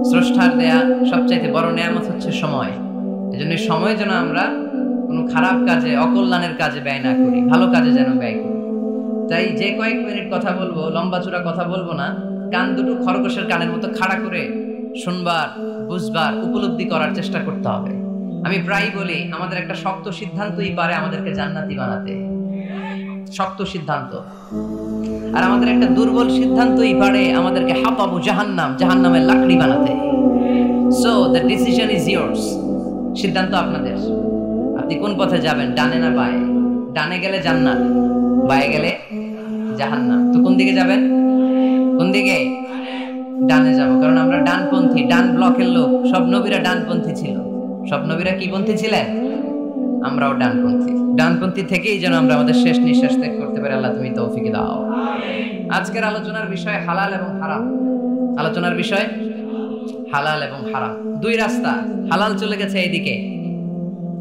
স্রষ্টার দেয়া সবচাইতে বড় নিয়ামত হচ্ছে সময়। এজন্য সময় যেন আমরা কোনো খারাপ কাজে, অকল্যাণের কাজে ব্যয় না করি, ভালো কাজে যেন ব্যয় করি। তাই যে কয়েক মিনিট কথা বলবো, লম্বা চূড়া কথা বলবো না, কান দুটো খরগোশের কানের মতো খাড়া করে শুনবার, বুঝবার, উপলব্ধি করার চেষ্টা করতে হবে। আমি প্রায় বলি, আমাদের একটা শক্ত সিদ্ধান্তই পারে আমাদেরকে জান্নাতি বানাতে, শক্ত সিদ্ধান্ত। আর আমাদের একটা দুর্বল সিদ্ধান্তই পারে আমাদেরকে হাতাবু জাহান্নাম, জাহান্নামের লাকড়ি বানাতে। So the decision is years. সিদ্ধান্ত আপনাদের। আপনি কোন পথে যাবেন, ডানে না বায়ে? ডানে গেলে জান্নাত, বায়ে গেলে জাহান্নাম। তো কোন দিকে যাবেন? কোন দিকে? ডানে যাব, কারণ আমরা ডানপন্থী, ডান ব্লকের লোক। সব নবীরা ডানপন্থী ছিল। সব নবীরা কি পন্থী ছিলেন? আমরাও ডানপন্থী। ডানপন্থী থেকেই যেন আমরা আমাদের শেষ নিঃশ্বাস ত্যাগ করতে পারি। আল্লাহ তুমি তৌফিক দাও। আজকের আলোচনার বিষয় হালাল এবং হারাম। আলোচনার বিষয় হালাল এবং হারাম। দুই রাস্তা, হালাল চলে গেছে এইদিকে,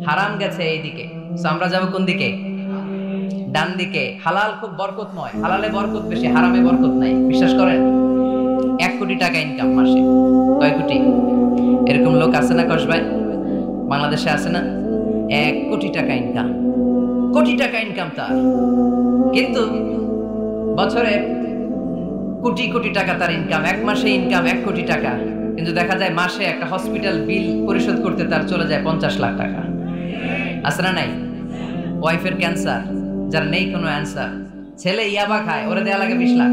হারাম গেছে এইদিকে। সো আমরা যাব কোন দিকে? ডান দিকে। হালাল খুব বরকতময়, হালালে বরকত বেশি, হারামে বরকত নাই। বিশ্বাস করেন? 1 কোটি টাকা ইনকাম মাসে। কয় কোটি? এরকম লোক আছে না কসবায়? বাংলাদেশে আছে না? 1 কোটি টাকা ইনকাম, কোটি টাকা ইনকাম তার। কিন্তু বছরে কোটি কোটি টাকা তার ইনকাম, 1 মাসে ইনকাম 1 কোটি টাকা। কিন্তু দেখা যায় মাসে একটা হসপিটাল বিল পরিশোধ করতে তার চলে যায় 50 লাখ টাকা। আছে না নাই? ওয়াইফের ক্যান্সার, যার নেই কোনো অ্যান্সার। ছেলে ইয়াবা খায়, ওরে দেয়া লাগে 20 লাখ।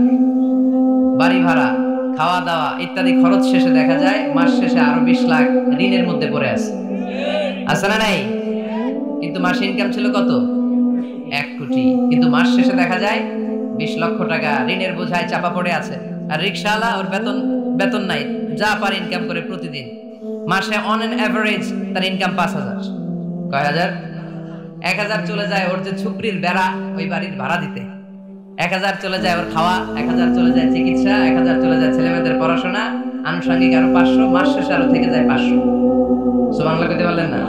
বাড়ি ভাড়া, খাওয়া দাওয়া ইত্যাদি খরচ শেষে দেখা যায় মাস শেষে আরো 20 লাখ ঋণের মধ্যে পড়ে আছে। আছে না নাই? কিন্তু মাসে ইনকাম ছিল কত? 1 কোটি। কিন্তু মাস শেষে দেখা যায় 20 লক্ষ টাকা ঋণের বোঝায় চাপা পড়ে আছে। আর রিকশাওয়ালা, ওর বেতন নাই, যা পারে ইনকাম করে প্রতিদিন। মাসে অন এন এভারেজ তার ইনকাম 5,000। কয় হাজার? 1,000 চলে যায় ওর যে ছুকরির বেড়া, ওই বাড়ির ভাড়া দিতে। 1,000 চলে যায় ওর খাওয়া, 1,000 চলে যায় চিকিৎসা, 1,000 চলে যায় ছেলেমেয়েদের পড়াশোনা, আনুষঙ্গিক আরো 500, মাস শেষে আরো থেকে যায় 500। সুবহানাল্লাহ কইতে পারলেন না?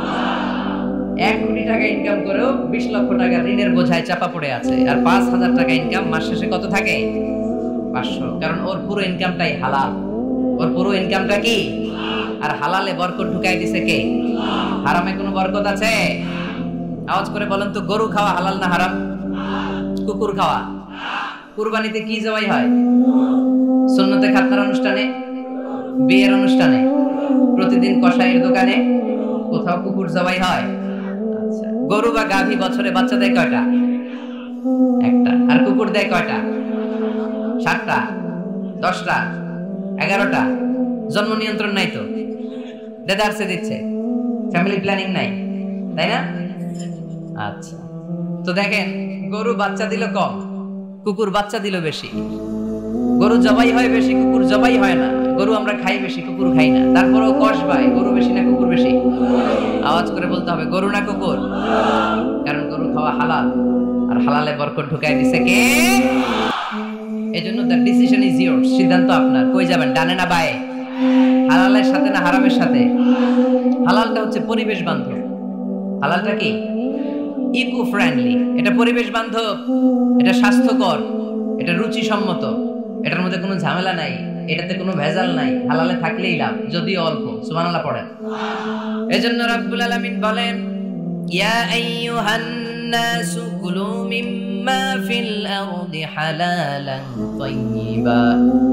1 কোটি টাকা ইনকাম করেও 20 লক্ষ টাকা ঋণের বোঝায় চাপা পড়ে আছে। আর 5,000 টাকা ইনকাম, মাস শেষে কত থাকে? 500। কারণ ওর পুরো ইনকামটাই হালাল। ওর পুরো ইনকামটা কি? আর হালালে বরকত ঢুকাই দিছে কে? হারামে কোনো বরকত আছে? আওয়াজ করে বলেন তো, গরু খাওয়া হালাল না হারাম? কুকুর খাওয়া? কুরবানিতে কি জবাই হয়? সুন্নতে খাতনার অনুষ্ঠানে, বিয়ের অনুষ্ঠানে, প্রতিদিন কসাইয়ের দোকানে, কোথাও কুকুর জবাই হয়? আচ্ছা, গরু বা গাভী বছরে বাচ্চা দেয় কয়টা? একটা। আর কুকুর দেয় কয়টা? 7টা, 10টা, 11টা। জন্ম নিয়ন্ত্রণ নাই তো, দেদারসে দিচ্ছে, ফ্যামিলি প্ল্যানিং নাই, তাই না? আচ্ছা, তো দেখেন, গরু বাচ্চা দিল কম, কুকুর বাচ্চা দিল বেশি। গরু জবাই হয় বেশি, কুকুর জবাই হয় না। গরু আমরা খাই বেশি, কুকুর খাই না। তারপরেও কষ ভাই, গরু বেশি না কুকুর বেশি? আওয়াজ করে বলতে হবে, গরু না কুকুর? কারণ গরু খাওয়া হালাল, আর হালালে বরকত ঢুকাই দিছে কে? এজন্য দ্য ডিসিশন ইজ ইয়ার্স। সিদ্ধান্ত আপনার। কই যাবেন, ডানে না বায়ে? হালালের সাথে না হারামের সাথে? হালালটা হচ্ছে পরিবেশ বান্ধব। হালালটা কি? Eco friendly. এটা পরিবেশ বান্ধব, এটা স্বাস্থ্যকর, এটা রুচিসম্মত, এটার মধ্যে কোনো ঝামেলা নাই, এটাতে কোনো ভেজাল নাই। হালালে থাকলেই লাভ, যদিও অল্প। সুবহানাল্লাহ পড়েন। এজন্য রাব্বুল আলামিন বলেন, ইয়া আইয়ুহান নাসু কুলু মিম্মা ফিল আরদি হালালান তাইয়্যিবা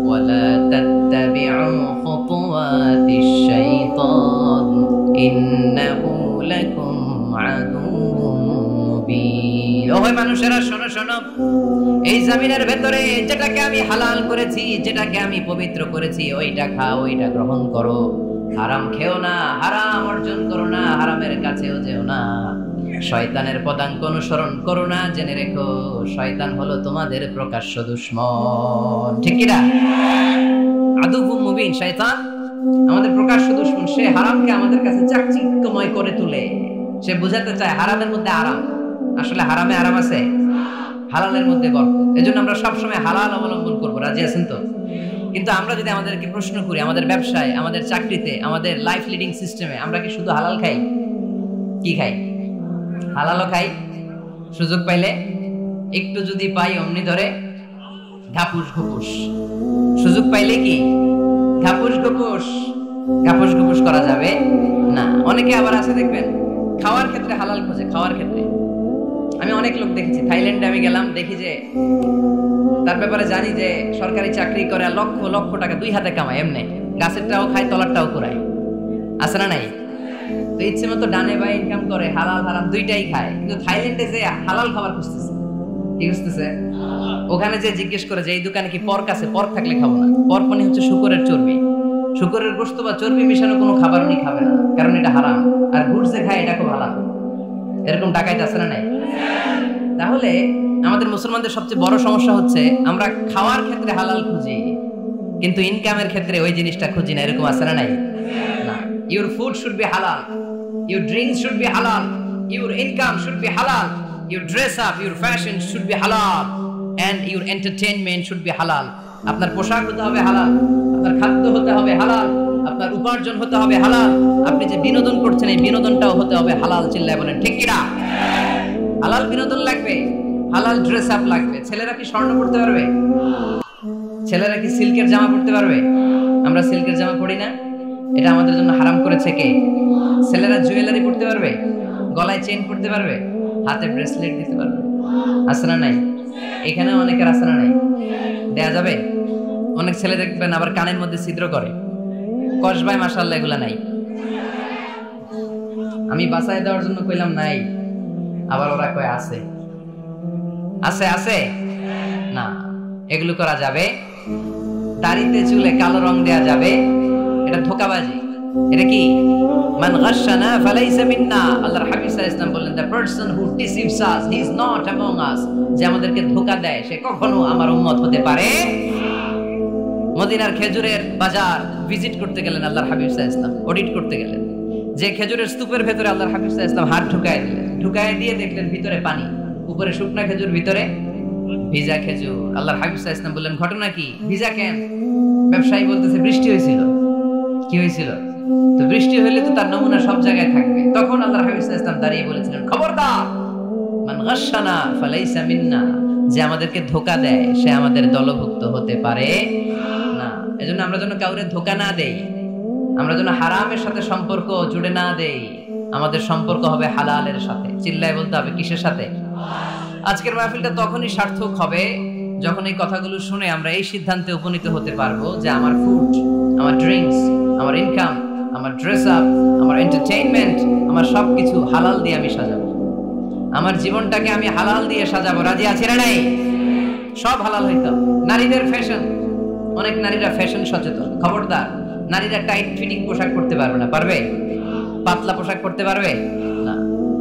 ওয়া লা তাত্তাবি'উ খুতুওয়াতিশ শাইতান ইন্নাহু লাকুম আদুউম মুবিন। ওহে মানুষেরা, শোনো শোনো, এই জমিনের ভেতরে যেটাকে আমি হালাল করেছি, যেটাকে আমি পবিত্র করেছি, ওইটা খাও, ওইটা গ্রহণ করো। হারাম খেও না, হারাম অর্জন করো না, হারামের কাছেও যেও না। শয়তানের পদাঙ্ক অনুসরণ করো না। জেনে রেখো, শয়তান হলো তোমাদের প্রকাশ্য দুশমন। ঠিক কি না? আদুউম মুবিন। শয়তান আমাদের প্রকাশ্য দুশমন। সে হারামকে আমাদের কাছে চাকচিক্যময় করে তোলে। সে বোঝাতে চায় হারামের মধ্যে আরাম। আসলে হারামে আরাম আছে, হালালের মধ্যে বরকত। এজন্য আমরা সবসময় হালাল অবলম্বন করবো। রাজি আছেন তো? কিন্তু আমরা যদি আমাদেরকে প্রশ্ন করি, আমাদের ব্যবসায়, আমাদের চাকরিতে, আমাদের লাইফ লিডিং সিস্টেমে আমরা কি শুধু হালাল খাই? কি খাই? হালালও খাই, সুযোগ পাইলে একটু যদি পাই অমনি ধরে ঘাপুস ঘুপুস। সুযোগ পাইলে কি ঘাপুস ঘুপুস। কাপুস কুপুস করা যাবে না। অনেকে আবার আছে দেখবেন খাওয়ার ক্ষেত্রে হালাল খোঁজে। খাওয়ার ক্ষেত্রে আমি অনেক লোক দেখেছি, থাইল্যান্ডে আমি গেলাম, দেখি যে তার ব্যাপারে জানি যে সরকারি চাকরি করে, লক্ষ লক্ষ টাকা 2 হাতে কামায়, এমনি গাছেরটাও খায় তলারটাও কুড়ায়, আছে না নাই? তো ইচ্ছে মতো ডানে বাই ইনকাম করে, হালাল হারাম দুইটাই খায়, কিন্তু থাইল্যান্ডে যে হালাল খাবার খুঁজতেছে। কি খুঁজতেছে? ওখানে যে জিজ্ঞেস করে যে এই দোকানে কি পর্ক আছে, পর্ক থাকলে খাবো না। পর্ক মানে হচ্ছে শুকরের চর্বি, শুকরের গোশত বা চর্বি মিশানো কোনো খাবার উনি খাবে না, কারণ এটা হারাম। আর গুড় যে খায় এটা খুব হালাল। এরকম ডাকাইতে আছে না নাই? তাহলে আমাদের মুসলমানদের সবচেয়ে বড় সমস্যা হচ্ছে আমরা খাওয়ার ক্ষেত্রে হালাল খুঁজি, কিন্তু ইনকামের ক্ষেত্রে ওই জিনিসটা খুঁজি না। এরকম আছে না নাই? না। Your food should be halal, your drinks should be halal, your income should be halal, your dress up, your fashion should be halal, and your entertainment should be halal. আপনার পোশাক হতে হবে হালাল, আপনার খাদ্য হতে হবে হালাল, আপনার উপার্জন হতে হবে হালাল, আপনি যে বিনোদন করছেন এই বিনোদনটাও হতে হবে হালাল। চিল্লায় বলেন ঠিক কিনা? হালাল বিনোদন লাগবে, হালাল ড্রেস আপ লাগবে। ছেলেরা কি স্বর্ণ পড়তে পারবে? ছেলেরা কি সিল্কের জামা পড়তে পারবে? আমরা সিল্কের জামা পরি না, এটা আমাদের জন্য হারাম করেছে কে? ছেলেরা জুয়েলারি পড়তে পারবে? গলায় চেইন পড়তে পারবে? হাতে ব্রেসলেট দিতে পারবে? আছে না নাই? এখানে অনেকের আছে না নাই? দেয়া যাবে? অনেক ছেলে দেখবেন আবার কানের মধ্যে ছিদ্র করে, কসবাই, মাশাআল্লাহ এগুলা নাই। আমি বাঁচায় দেওয়ার জন্য কইলাম নাই, আবার ওরা কয় আছে। আছে আছে না, এগুলো করা যাবে? দাড়িতে চুলে কালো রং দেয়া যাবে? এটা ধোঁকাবাজি। এটা কি? মান গাশশানা ফালাইসা মিন্না। আল্লাহর হাবিব সাল্লাল্লাহু আলাইহি ওয়াসাল্লাম বললেন, the person who deceives us he is not among us। যে আমাদেরকে ধোঁকা দেয় সে কখনো আমার উম্মত হতে পারে। মদিনার খেজুরের বাজার ভিজিট করতে গেলেন আল্লাহর হাবিব সাল্লাল্লাহু আলাইহি ওয়াসাল্লাম, অডিট করতে গেলেন। যে খেজুরের স্তূপের ভেতরে আল্লাহর হাবিব সাল্লাল্লাহু আলাইহি ওয়াসাল্লাম হাত ঢুকায় দিলেন, ঢুকায় দিয়ে দেখলেন ভিতরে পানি, উপরে শুকনা খেজুর, ভিতরে ভিজা খেজুর। আল্লাহর হাবিব সাল্লাল্লাহু আলাইহি ওয়াসাল্লাম বললেন, ঘটনা কি? ভিজা কেন? ব্যবসায়ী বলতেছে বৃষ্টি হয়েছিল। কি হয়েছিল? তো বৃষ্টি হইলে তো তার নমুনা সব জায়গায় থাকবে। তখন আল্লাহর হাবিব সাল্লাল্লাহু আলাইহি ওয়াসাল্লাম দাঁড়িয়ে বলেছিলেন, খবরদার, মান গাশশানা ফালাইসা মিন্না। যে আমাদেরকে ধোঁকা দেয় সে আমাদের দলভুক্ত হতে পারে না। এজন্য আমরা যেন কাউরে ধোঁকা না দেই, আমরা যেন হারামের সাথে সম্পর্ক জুড়ে না দেই। আমাদের সম্পর্ক হবে হালালের সাথে। চিল্লায় বলতে হবে কিসের সাথে? আজকের মাহফিলটা তখনই সার্থক হবে যখন এই কথাগুলো শুনে আমরা এই সিদ্ধান্তে উপনীত হতে পারবো যে আমার ফুড, আমার ড্রিঙ্কস, আমার ইনকাম, আমার ড্রেস আপ, আমার এন্টারটেইনমেন্ট, আমার সবকিছু হালাল দিয়ে আমি সাজাবো। আমার জীবনটাকে আমি হালাল দিয়ে সাজাবো। রাজি আছি না নাই? সব হালাল হইতো। নারীদের ফ্যাশন, অনেক নারীরা ফ্যাশন সচেতন। খবরদার, নারীরা টাইট ফিটিং পোশাক পরতে পারবে না। পারবে? পাতলা পোশাক পরতে পারবে না।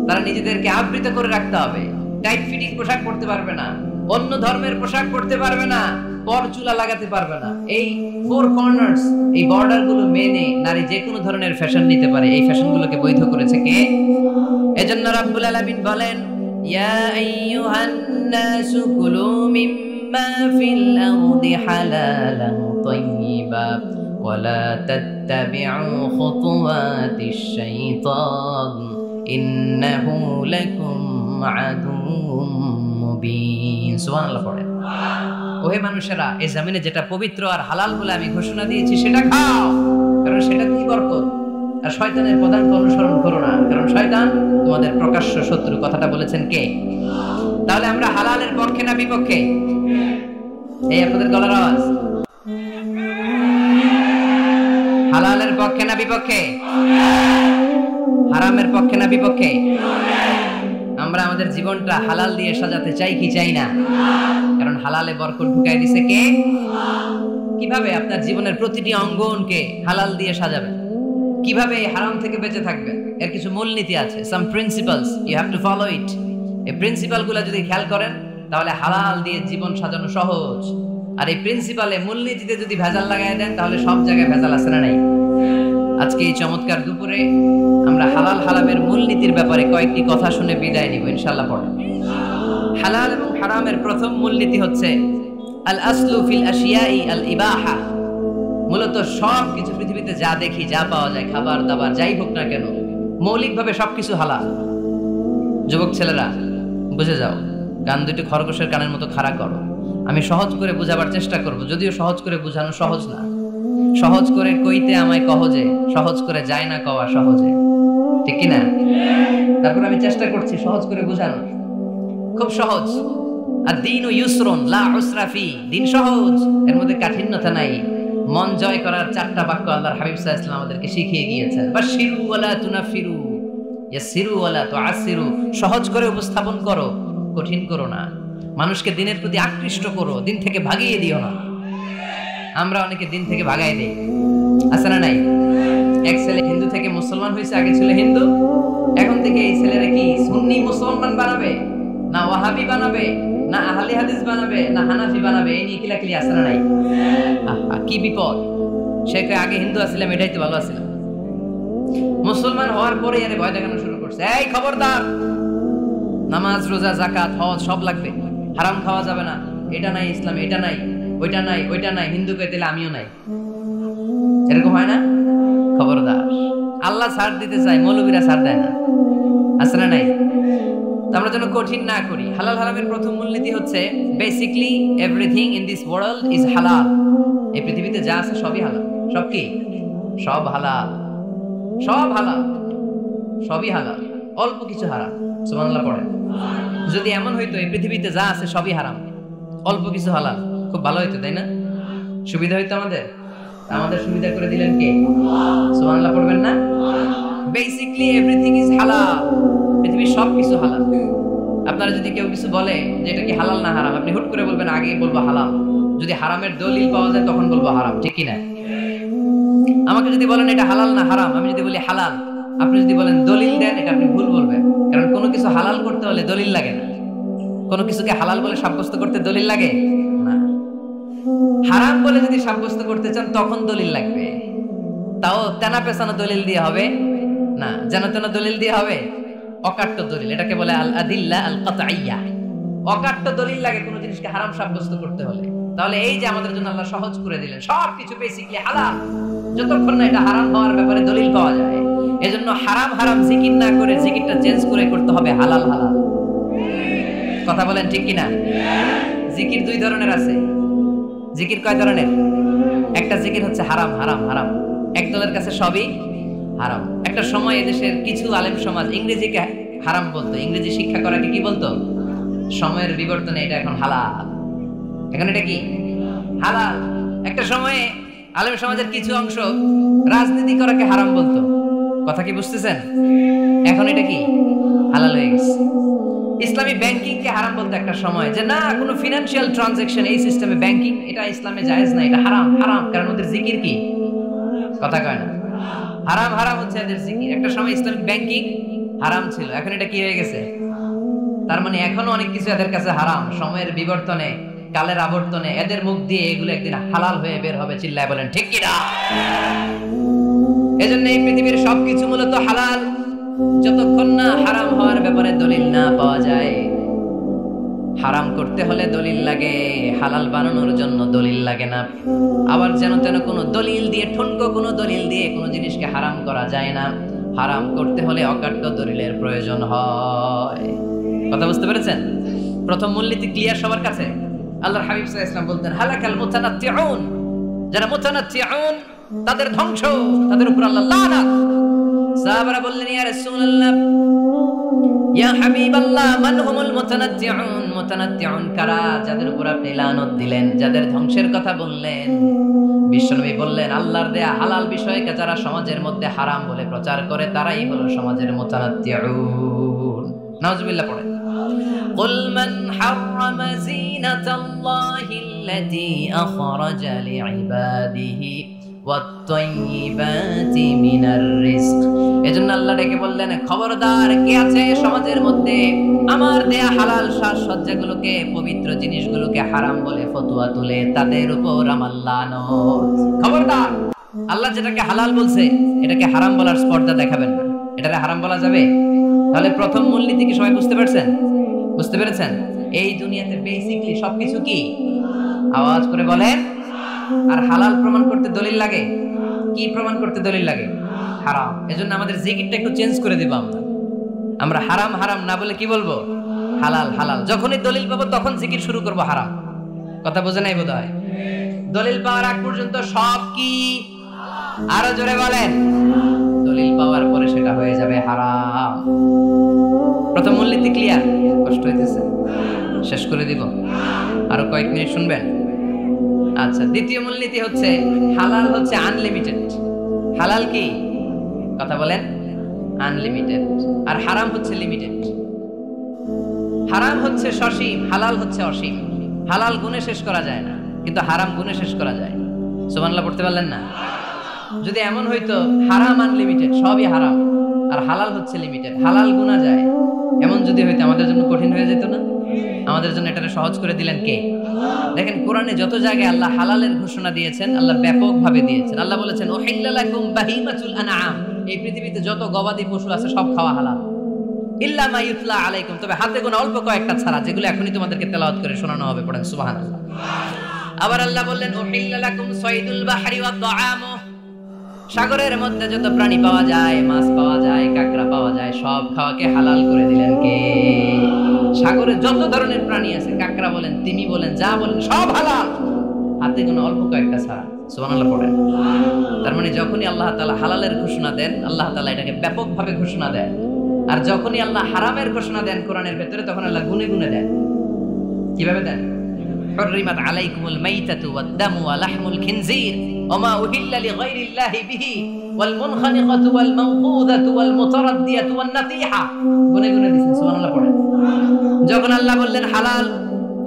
তারা নিজেদেরকে আবৃত করে রাখতে হবে। টাইট ফিটিং পোশাক পরতে পারবে না, অন্য ধর্মের পোশাক পরতে পারবে না, পর চুলা লাগাতে পারবে না। এই 4 কর্নার্স, এই বর্ডার গুলো মেনে নারী যে কোনো ধরনের ফ্যাশন নিতে পারে। এই ফ্যাশন গুলোকে বৈধ করেছে কে? এজন্য রাব্বুল আলামিন বলেন, ইয়া আইয়ুহান নাসু কুলু মিম্মা ফিল আরদি হালালান তাইয়্যিবা ওয়া লা তাত্তাবিউ খুতুওয়াতিশ শাইতান ইন্নাহু লাকুম আদুউম মুবিন। সুবহানাল্লাহ পড়েন। ওহে মানুষেরা, এই জমিনে যেটা পবিত্র আর হালাল বলে আমি ঘোষণা দিয়েছি সেটা খাও, কারণ সেটাতেই বরকত। আর শয়তানের পদাঙ্ক অনুসরণ করো না, কারণ শয়তান তোমাদের প্রকাশ্য শত্রু। কথাটা বলেছেন কে? তাহলে আমরা হালালের পক্ষে না বিপক্ষে? এই আপনাদের গলার আওয়াজ। হালালের পক্ষে না বিপক্ষে? হারামের পক্ষে না বিপক্ষে? আমরা আমাদের জীবনটা হালাল দিয়ে সাজাতে চাই কি চাই না? কারণ হালালে বরকত ঢুকাই দিছে কে? কিভাবে আপনার জীবনের প্রতিটি অঙ্গনকে হালাল দিয়ে সাজাবেন? কিভাবে হারাম থেকে বেঁচে থাকবেন? এর কিছু মূলনীতি আছে, some principles, you have to follow it. এই প্রিন্সিপালগুলো যদি খেয়াল করেন তাহলে হালাল দিয়ে জীবন সাজানো সহজ। আর এই প্রিন্সিপালে, মূলনীতিতে যদি ভেজাল লাগাই দেন তাহলে সব জায়গায় ভেজাল আছে না নাই? আজকে এই চমৎকার দুপুরে আমরা হালাল হারামের মূলনীতির ব্যাপারে কয়েকটি কথা শুনে বিদায় নিব ইনশাআল্লাহ। পড়েন। হালাল এবং হারামের প্রথম মূলনীতি হচ্ছে আল আসলু ফিল আশিয়াই আল ইবাহা। মূলত সব কিছু পৃথিবীতে যা দেখি, যা পাওয়া যায়, খাবার দাবার যাই হোক না কেন, মৌলিকভাবে সবকিছু হালাল। যুবক ছেলেরা বুঝে যাও, গান দুটি খরগোশের কানের মতো খাড়া করো। আমি সহজ করে বোঝাবার চেষ্টা করব, যদিও সহজ করে বোঝানো সহজ না। সহজ করে কইতে আমায় কহজে, সহজ করে যায় না কওয়া সহজে, ঠিক কি না? তারপর আমি চেষ্টা করছি সহজ করে বোঝানোর, খুব সহজ। আর দিন ও ইউসরুন লা উসরা ফি, দিন সহজ, এর মধ্যে কাঠিন্যতা নাই। মন জয় করার 4টা বাক্য আল্লাহর হাবিব সাল্লাল্লাহু আলাইহি ওয়াসাল্লাম আমাদেরকে শিখিয়ে গিয়েছেন। বাশিরু ওয়ালা তুনাফিরু, ইয়াসিরু ওয়ালা তুআসিরু, সহজ করে উপস্থাপন করো, কঠিন করো না। মানুষকে দিনের প্রতি আকৃষ্ট করো, দিন থেকে ভাগিয়ে দিও না। আমরা অনেকে দিন থেকে ভাগাই দেই, আছে না নাই? এক ছেলে হিন্দু থেকে মুসলমান হয়েছে, আগে ছিল হিন্দু, এখন থেকে এই ছেলেরা কি সুন্নি মুসলমান বানাবে, না ওয়াহাবি বানাবে, না আহলে হাদিস বানাবে, না হানাফি বানাবে, এই নিয়ে কিলাকিলি, আছে না নাই? কি বিপদ! সে আগে হিন্দু আসছিলাম, এটাই তো ভালো আসছিলাম। মুসলমান হওয়ার পরে আরে ভয় দেখানো শুরু করছে, এই খবরদার, নামাজ রোজা যাকাত হজ সব লাগবে, হারাম খাওয়া যাবে না, এটা নাই ইসলাম, এটা নাই, ওইটা নাই, ওইটা নাই, হিন্দু কে দিলে আমিও নাই, এরকম হয় না? খবরদার, আল্লাহ ছাড় দিতে চায়, মৌলবীরা ছাড় দেয় না, আছে না নাই? আমরা যেন কঠিন না করি। হালাল হারামের প্রথম মূলনীতি হচ্ছে basically everything in this world is হালাল। এই পৃথিবীতে যা আছে সবই হালাল। সব কি? সব হালাল, সব হালাল, সবই হালাল, অল্প কিছু হারাম। সুবহানাল্লাহ পড়েন। যদি এমন হইতো এই পৃথিবীতে যা আছে সবই হারাম, অল্প কিছু হালাল, খুব ভালো হইতো, তাই না? সুবিধা হইতো আমাদের। আমাদের সুবিধা করে দিলেন কে? সুবহানাল্লাহ পড়বেন না? বেসিকলি এভরিথিং ইজ হালাল, পৃথিবীর সব কিছু হালাল। আপনারা যদি কেউ কিছু বলে যে এটা কি হালাল না হারাম, আপনি হুট করে বলবেন আগে বলবো হালাল, যদি হারামের দলিল পাওয়া যায় তখন বলবো হারাম, ঠিক কি না? আমাকে যদি বলেন এটা হালাল না হারাম, আমি যদি বলি হালাল, আপনি যদি বলেন দলিল দেন, এটা আপনি ভুল বলবেন। কারণ কোনো কিছু হালাল করতে হলে দলিল লাগে না। কোনো কিছুকে হালাল বলে সাব্যস্ত করতে দলিল লাগে না। হারাম বলে যদি সাব্যস্ত করতে চান তখন দলিল লাগবে, তাও তেনা পেছানো দলিল দিয়ে হবে না, যেন তেন দলিল দিয়ে হবে, অকাট্য দলিল, এটাকে বলে আল আদিল্লা আল কাতঈয়া। অকাট্য দলিল লাগে কোনো জিনিসকে হারাম সাব্যস্ত করতে হলে। তাহলে এই যে আমাদের জন্য আল্লাহ সহজ করে দিলেন, সবকিছু বেসিকলি হালাল, যতক্ষণ না এটা হারাম হওয়ার ব্যাপারে দলিল পাওয়া যায়। এজন্য হারাম হারাম জিকির না করে জিকিরটা চেঞ্জ করে করতে হবে হালাল হালাল। কথা বলেন ঠিক কিনা? জিকির 2 ধরনের আছে। জিকির কয় ধরনের? একটা জিকির হচ্ছে হারাম হারাম হারাম, একদলের কাছে সবই হারাম। একটা সময় এদেশের কিছু আলেম সমাজ ইংরেজিকে হারাম বলতো, ইংরেজি শিক্ষা করাকে কি বলতো? সময়ের বিবর্তনে এটা এখন হালাল। এখন এটা কি হালাল। একটা সময়ে আলেম সমাজের কিছু অংশ রাজনীতি করাকে হারাম বলতো, কথা কি বুঝতেছেন? এখন এটা কি হালাল হয়ে গেছে। ইসলামী ব্যাংকিং কে হারাম বলতো একটা সময়, যে না কোনো ফিনান্সিয়াল ট্রানজাকশন এই সিস্টেমে ব্যাংকিং এটা ইসলামে জায়েজ না, এটা হারাম হারাম, কারণ ওদের জিকির কি? কথা কয় না? হারাম হারাম হচ্ছে এদের জিকির। একটা সময় ইসলামিক ব্যাংকিং হারাম ছিল, এখন এটা কি হয়ে গেছে? তার মানে এখনো অনেক কিছু এদের কাছে হারাম। সময়ের বিবর্তনে, কালের আবর্তনে এদের মুখ দিয়ে এগুলো একদিন হালাল হয়ে বের হবে। চিল্লায় বলেন ঠিক কি না? এজন্য এই পৃথিবীর সবকিছু মূলত হালাল, যতক্ষণ না হারাম হওয়ার ব্যাপারে দলিল না পাওয়া যায়। হারাম করতে হলে দলিল লাগে, হালাল বানানোর জন্য দলিল লাগে না। আবার যেন তেন কোনো দলিল দিয়ে, ঠুনকো কোনো দলিল দিয়ে কোনো জিনিসকে হারাম করা যায় না। হারাম করতে হলে অকাট্য দলিলের প্রয়োজন হয়। কথা বুঝতে পেরেছেন? প্রথম মূলনীতি ক্লিয়ার সবার কাছে? আল্লাহর হাবিব সাল্লাল্লাহু আলাইহি ওয়াসাল্লাম বলতেন হালাকাল মুতানাত্তিউন, যারা মুতানাত্তিউন তাদের ধ্বংস, তাদের উপর আল্লাহ লানাত। সাহাবারা বললেন ইয়া রাসূলুল্লাহ, ইয়া হাবিবাল্লাহ, মান হুমুল মুতানাত্তিউন? মুতানাত্তিউন কারা যাদের উপর আপনি লানত দিলেন, যাদের ধ্বংসের কথা বললেন? বিশ্বনবী বললেন আল্লাহর দেয়া হালাল বিষয়কে যারা সমাজের মধ্যে হারাম বলে প্রচার করে তারাই হলো সমাজের মুতানাত্তিউন। নাউজুবিল্লাহ পড়ে। قل من حرم زينة الله التي أخرج لعباده والطيبات من الرزق। এজন্য আল্লাহ ডেকে বললেন খবরদার, কে আছে সমাজের মধ্যে আমার দেয়া হালাল সাজসজ্জাগুলোকে, পবিত্র জিনিসগুলোকে হারাম বলে ফতোয়া তুলে, তাদের উপর আমার লানত। খবরদার, আল্লাহ যেটাকে হালাল বলছে এটাকে হারাম বলার স্পর্ধা দেখাবেন না। এটাকে হারাম বলা যাবে? তাহলে প্রথম মূলনীতি কি সবাই বুঝতে পারছেন? বুঝতে পেরেছেন? এই দুনিয়াতে বেসিকলি সবকিছু কি? আওয়াজ করে বলেন। আর হালাল প্রমাণ করতে দলিল লাগে। কি প্রমাণ করতে দলিল লাগে? হারাম। এজন্য আমাদের জিকিরটা একটু চেঞ্জ করে দিব। আমরা হারাম হারাম না বলে কি বলবো? হালাল হালাল। যখনই দলিল পাবো তখন জিকির শুরু করব হারাম। কথা বোঝে নাই বোধহয়? দলিল পাওয়ার আগ পর্যন্ত সব কি? আরো জোরে বলেন। দলিল পাওয়ার পরে সেটা হয়ে যাবে হারাম। প্রথম মূলনীতি ক্লিয়ার? কষ্ট হইতেছে? শেষ করে দিব, আরো কয়েক মিনিট শুনবেন? আচ্ছা, দ্বিতীয় মূলনীতি হচ্ছে হালাল হচ্ছে আনলিমিটেড। হালাল কি? কথা বলেন। আনলিমিটেড। আর হারাম হচ্ছে লিমিটেড। হারাম হচ্ছে সসীম, হালাল হচ্ছে অসীম। হালাল গুণে শেষ করা যায় না, কিন্তু হারাম গুণে শেষ করা যায়। সুবহানাল্লাহ পড়তে পারলেন না? যদি এমন হইতো হারাম আনলিমিটেড, সবই হারাম, আর হালাল হচ্ছে লিমিটেড, হালাল গুণা যায়, এমন যদি হইতো আমাদের জন্য কঠিন হয়ে যেত না? আমাদের জন্য এটাকে সহজ করে দিলেন কে? দেখেন কোরআনে যত জায়গায় আল্লাহ হালালের ঘোষণা দিয়েছেন, আল্লাহ ব্যাপকভাবে দিয়েছেন। আল্লাহ বলেছেন উহিল্লা লাকুম বাহিমাতুল আনআম, এই পৃথিবীতে যত গবাদি পশু আছে সব খাওয়া হালাল, ইল্লা মা ইউতলা আলাইকুম, তবে হাতে গোনা অল্প কয়েকটা ছাড়া, যেগুলো এখনই তোমাদেরকে তেলাওয়াত করে শোনানো হবে। পড়েন সুবহানাল্লাহ। আবার আল্লাহ বললেন উহিল্লা লাকুম সাইদুল বাহরি ওয়াদ দাআমু, সাগরের মধ্যে যত প্রাণী পাওয়া যায়, মাছ পাওয়া যায়, কাঁকড়া পাওয়া যায়, সব খাওয়াকে হালাল করে দিলেন কে? সাগরে যত ধরনের প্রাণী আছে, কাঁকড়া বলেন, তিমি বলেন, যা বলেন, সব হালাল, হাতে গোনা অল্প কয়েকটা ছাড়া। সুবহানাল্লাহ পড়েন। তার মানে যখনই আল্লাহ তাআলা হালালের ঘোষণা দেন, আল্লাহ তাআলা এটাকে ব্যাপকভাবে ঘোষণা দেন। আর যখনই আল্লাহ হারামের ঘোষণা দেন কোরআনের ভেতরে, তখন আল্লাহ গুনে গুনে দেন। কিভাবে দেন? হুররিমাত আলাইকুমুল মাইতাতু ওয়াদ-দামু ওয়া লাহমুল খিনজির ওয়া মা উহিল্লা লিগাইরিল্লাহি বিহি ওয়াল মুনখানিকাতু ওয়াল মাওকুদাতু ওয়াল মুতারাদ্দিয়াতু ওয়ান নাতিহা, গুনে গুনে দিয়েছেন। সুবহানাল্লাহ পড়েন। যখন আল্লাহ বললেন হালাল,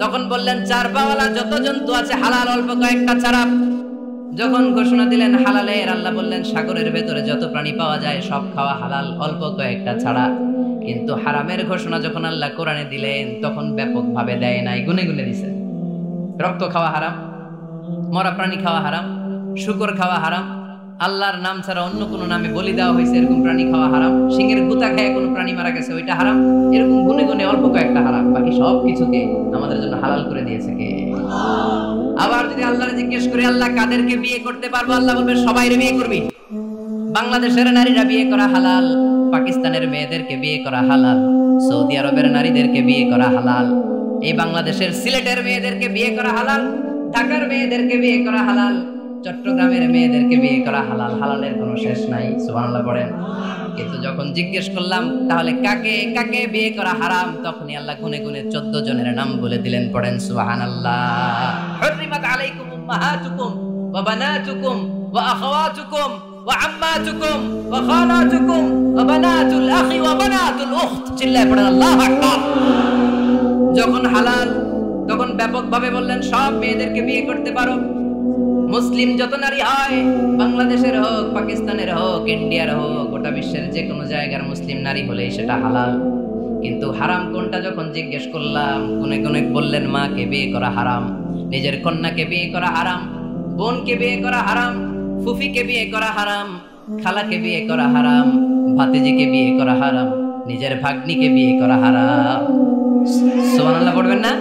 তখন বললেন চার পাওয়ালা যত জন্তু আছে হালাল, অল্প কয়েকটা ছাড়া। যখন ঘোষণা দিলেন হালালের, আল্লাহ বললেন সাগরের ভেতরে যত প্রাণী পাওয়া যায় সব খাওয়া হালাল, অল্প কয়েকটা ছাড়া। কিন্তু হারামের ঘোষণা যখন আল্লাহ কোরআনে দিলেন, তখন ব্যাপকভাবে দেয় নাই, গুনে গুনে দিছে। রক্ত খাওয়া হারাম, মরা প্রাণী খাওয়া হারাম, শূকর খাওয়া হারাম, আল্লাহর নাম ছাড়া অন্য কোনো নামে বলি দেওয়া হয়েছে এরকম প্রাণী খাওয়া হারাম, সিংহের গুতা খেয়ে কোনো প্রাণী মারা গেছে ওইটা হারাম, এরকম গুনে গুনে অল্প কয়েকটা হারাম, বাকি সব কিছুকে আমাদের জন্য হালাল করে দিয়েছে কে? আবার যদি আল্লাহরে জিজ্ঞেস করি আল্লাহ কাদেরকে বিয়ে করতে পারবো, আল্লাহ বলবে সবাইরে বিয়ে করবি। বাংলাদেশের নারীরা বিয়ে করা হালাল, পাকিস্তানের মেয়েদেরকে বিয়ে করা হালাল, সৌদি আরবের নারীদেরকে বিয়ে করা হালাল, এই বাংলাদেশের সিলেটের মেয়েদেরকে বিয়ে করা হালাল, ঢাকার মেয়েদেরকে বিয়ে করা হালাল, চট্টগ্রামের মেয়েদেরকে বিয়ে করা হালাল। হালালের কোনো শেষ নাই। সুবহানাল্লাহ পড়েন। কিন্তু যখন জিজ্ঞেস করলাম তাহলে কাকে কাকে বিয়ে করা হারাম, তখনই আল্লাহ গুনে গুনে 14 জনের নাম বলে দিলেন। পড়েন সুবহানাল্লাহ। হুররিমাত আলাইকুম উম্মাহাতুকুম ওয়া বানাতুকুম ওয়া আখাওয়াতুকুম ওয়া আম্মাতুকুম ওয়া খালাতুকুম ওয়া বানাতুল আখি ওয়া বানাতুল উখত। চিল্লায়ে পড়েন আল্লাহু আকবার। যখন হালাল, তখন ব্যাপকভাবে বললেন সব মেয়েদেরকে বিয়ে করতে পারো। মুসলিম যত নারী হয়, বাংলাদেশের হোক, পাকিস্তানের হোক, ইন্ডিয়ার হোক, গোটা বিশ্বের যে কোনো জায়গার মুসলিম নারী হলেই সেটা হালাল। কিন্তু হারাম কোনটা যখন জিজ্ঞেস করলাম, গুনে গুনে বললেন মাকে বিয়ে করা হারাম, নিজের কন্যাকে বিয়ে করা হারাম, বোনকে বিয়ে করা হারাম, ফুফিকে বিয়ে করা হারাম, খালাকে বিয়ে করা হারাম, ভাতিজিকে বিয়ে করা হারাম, নিজের ভাগ্নিকে বিয়ে করা হারাম। সুবহানাল্লাহ পড়বেন না?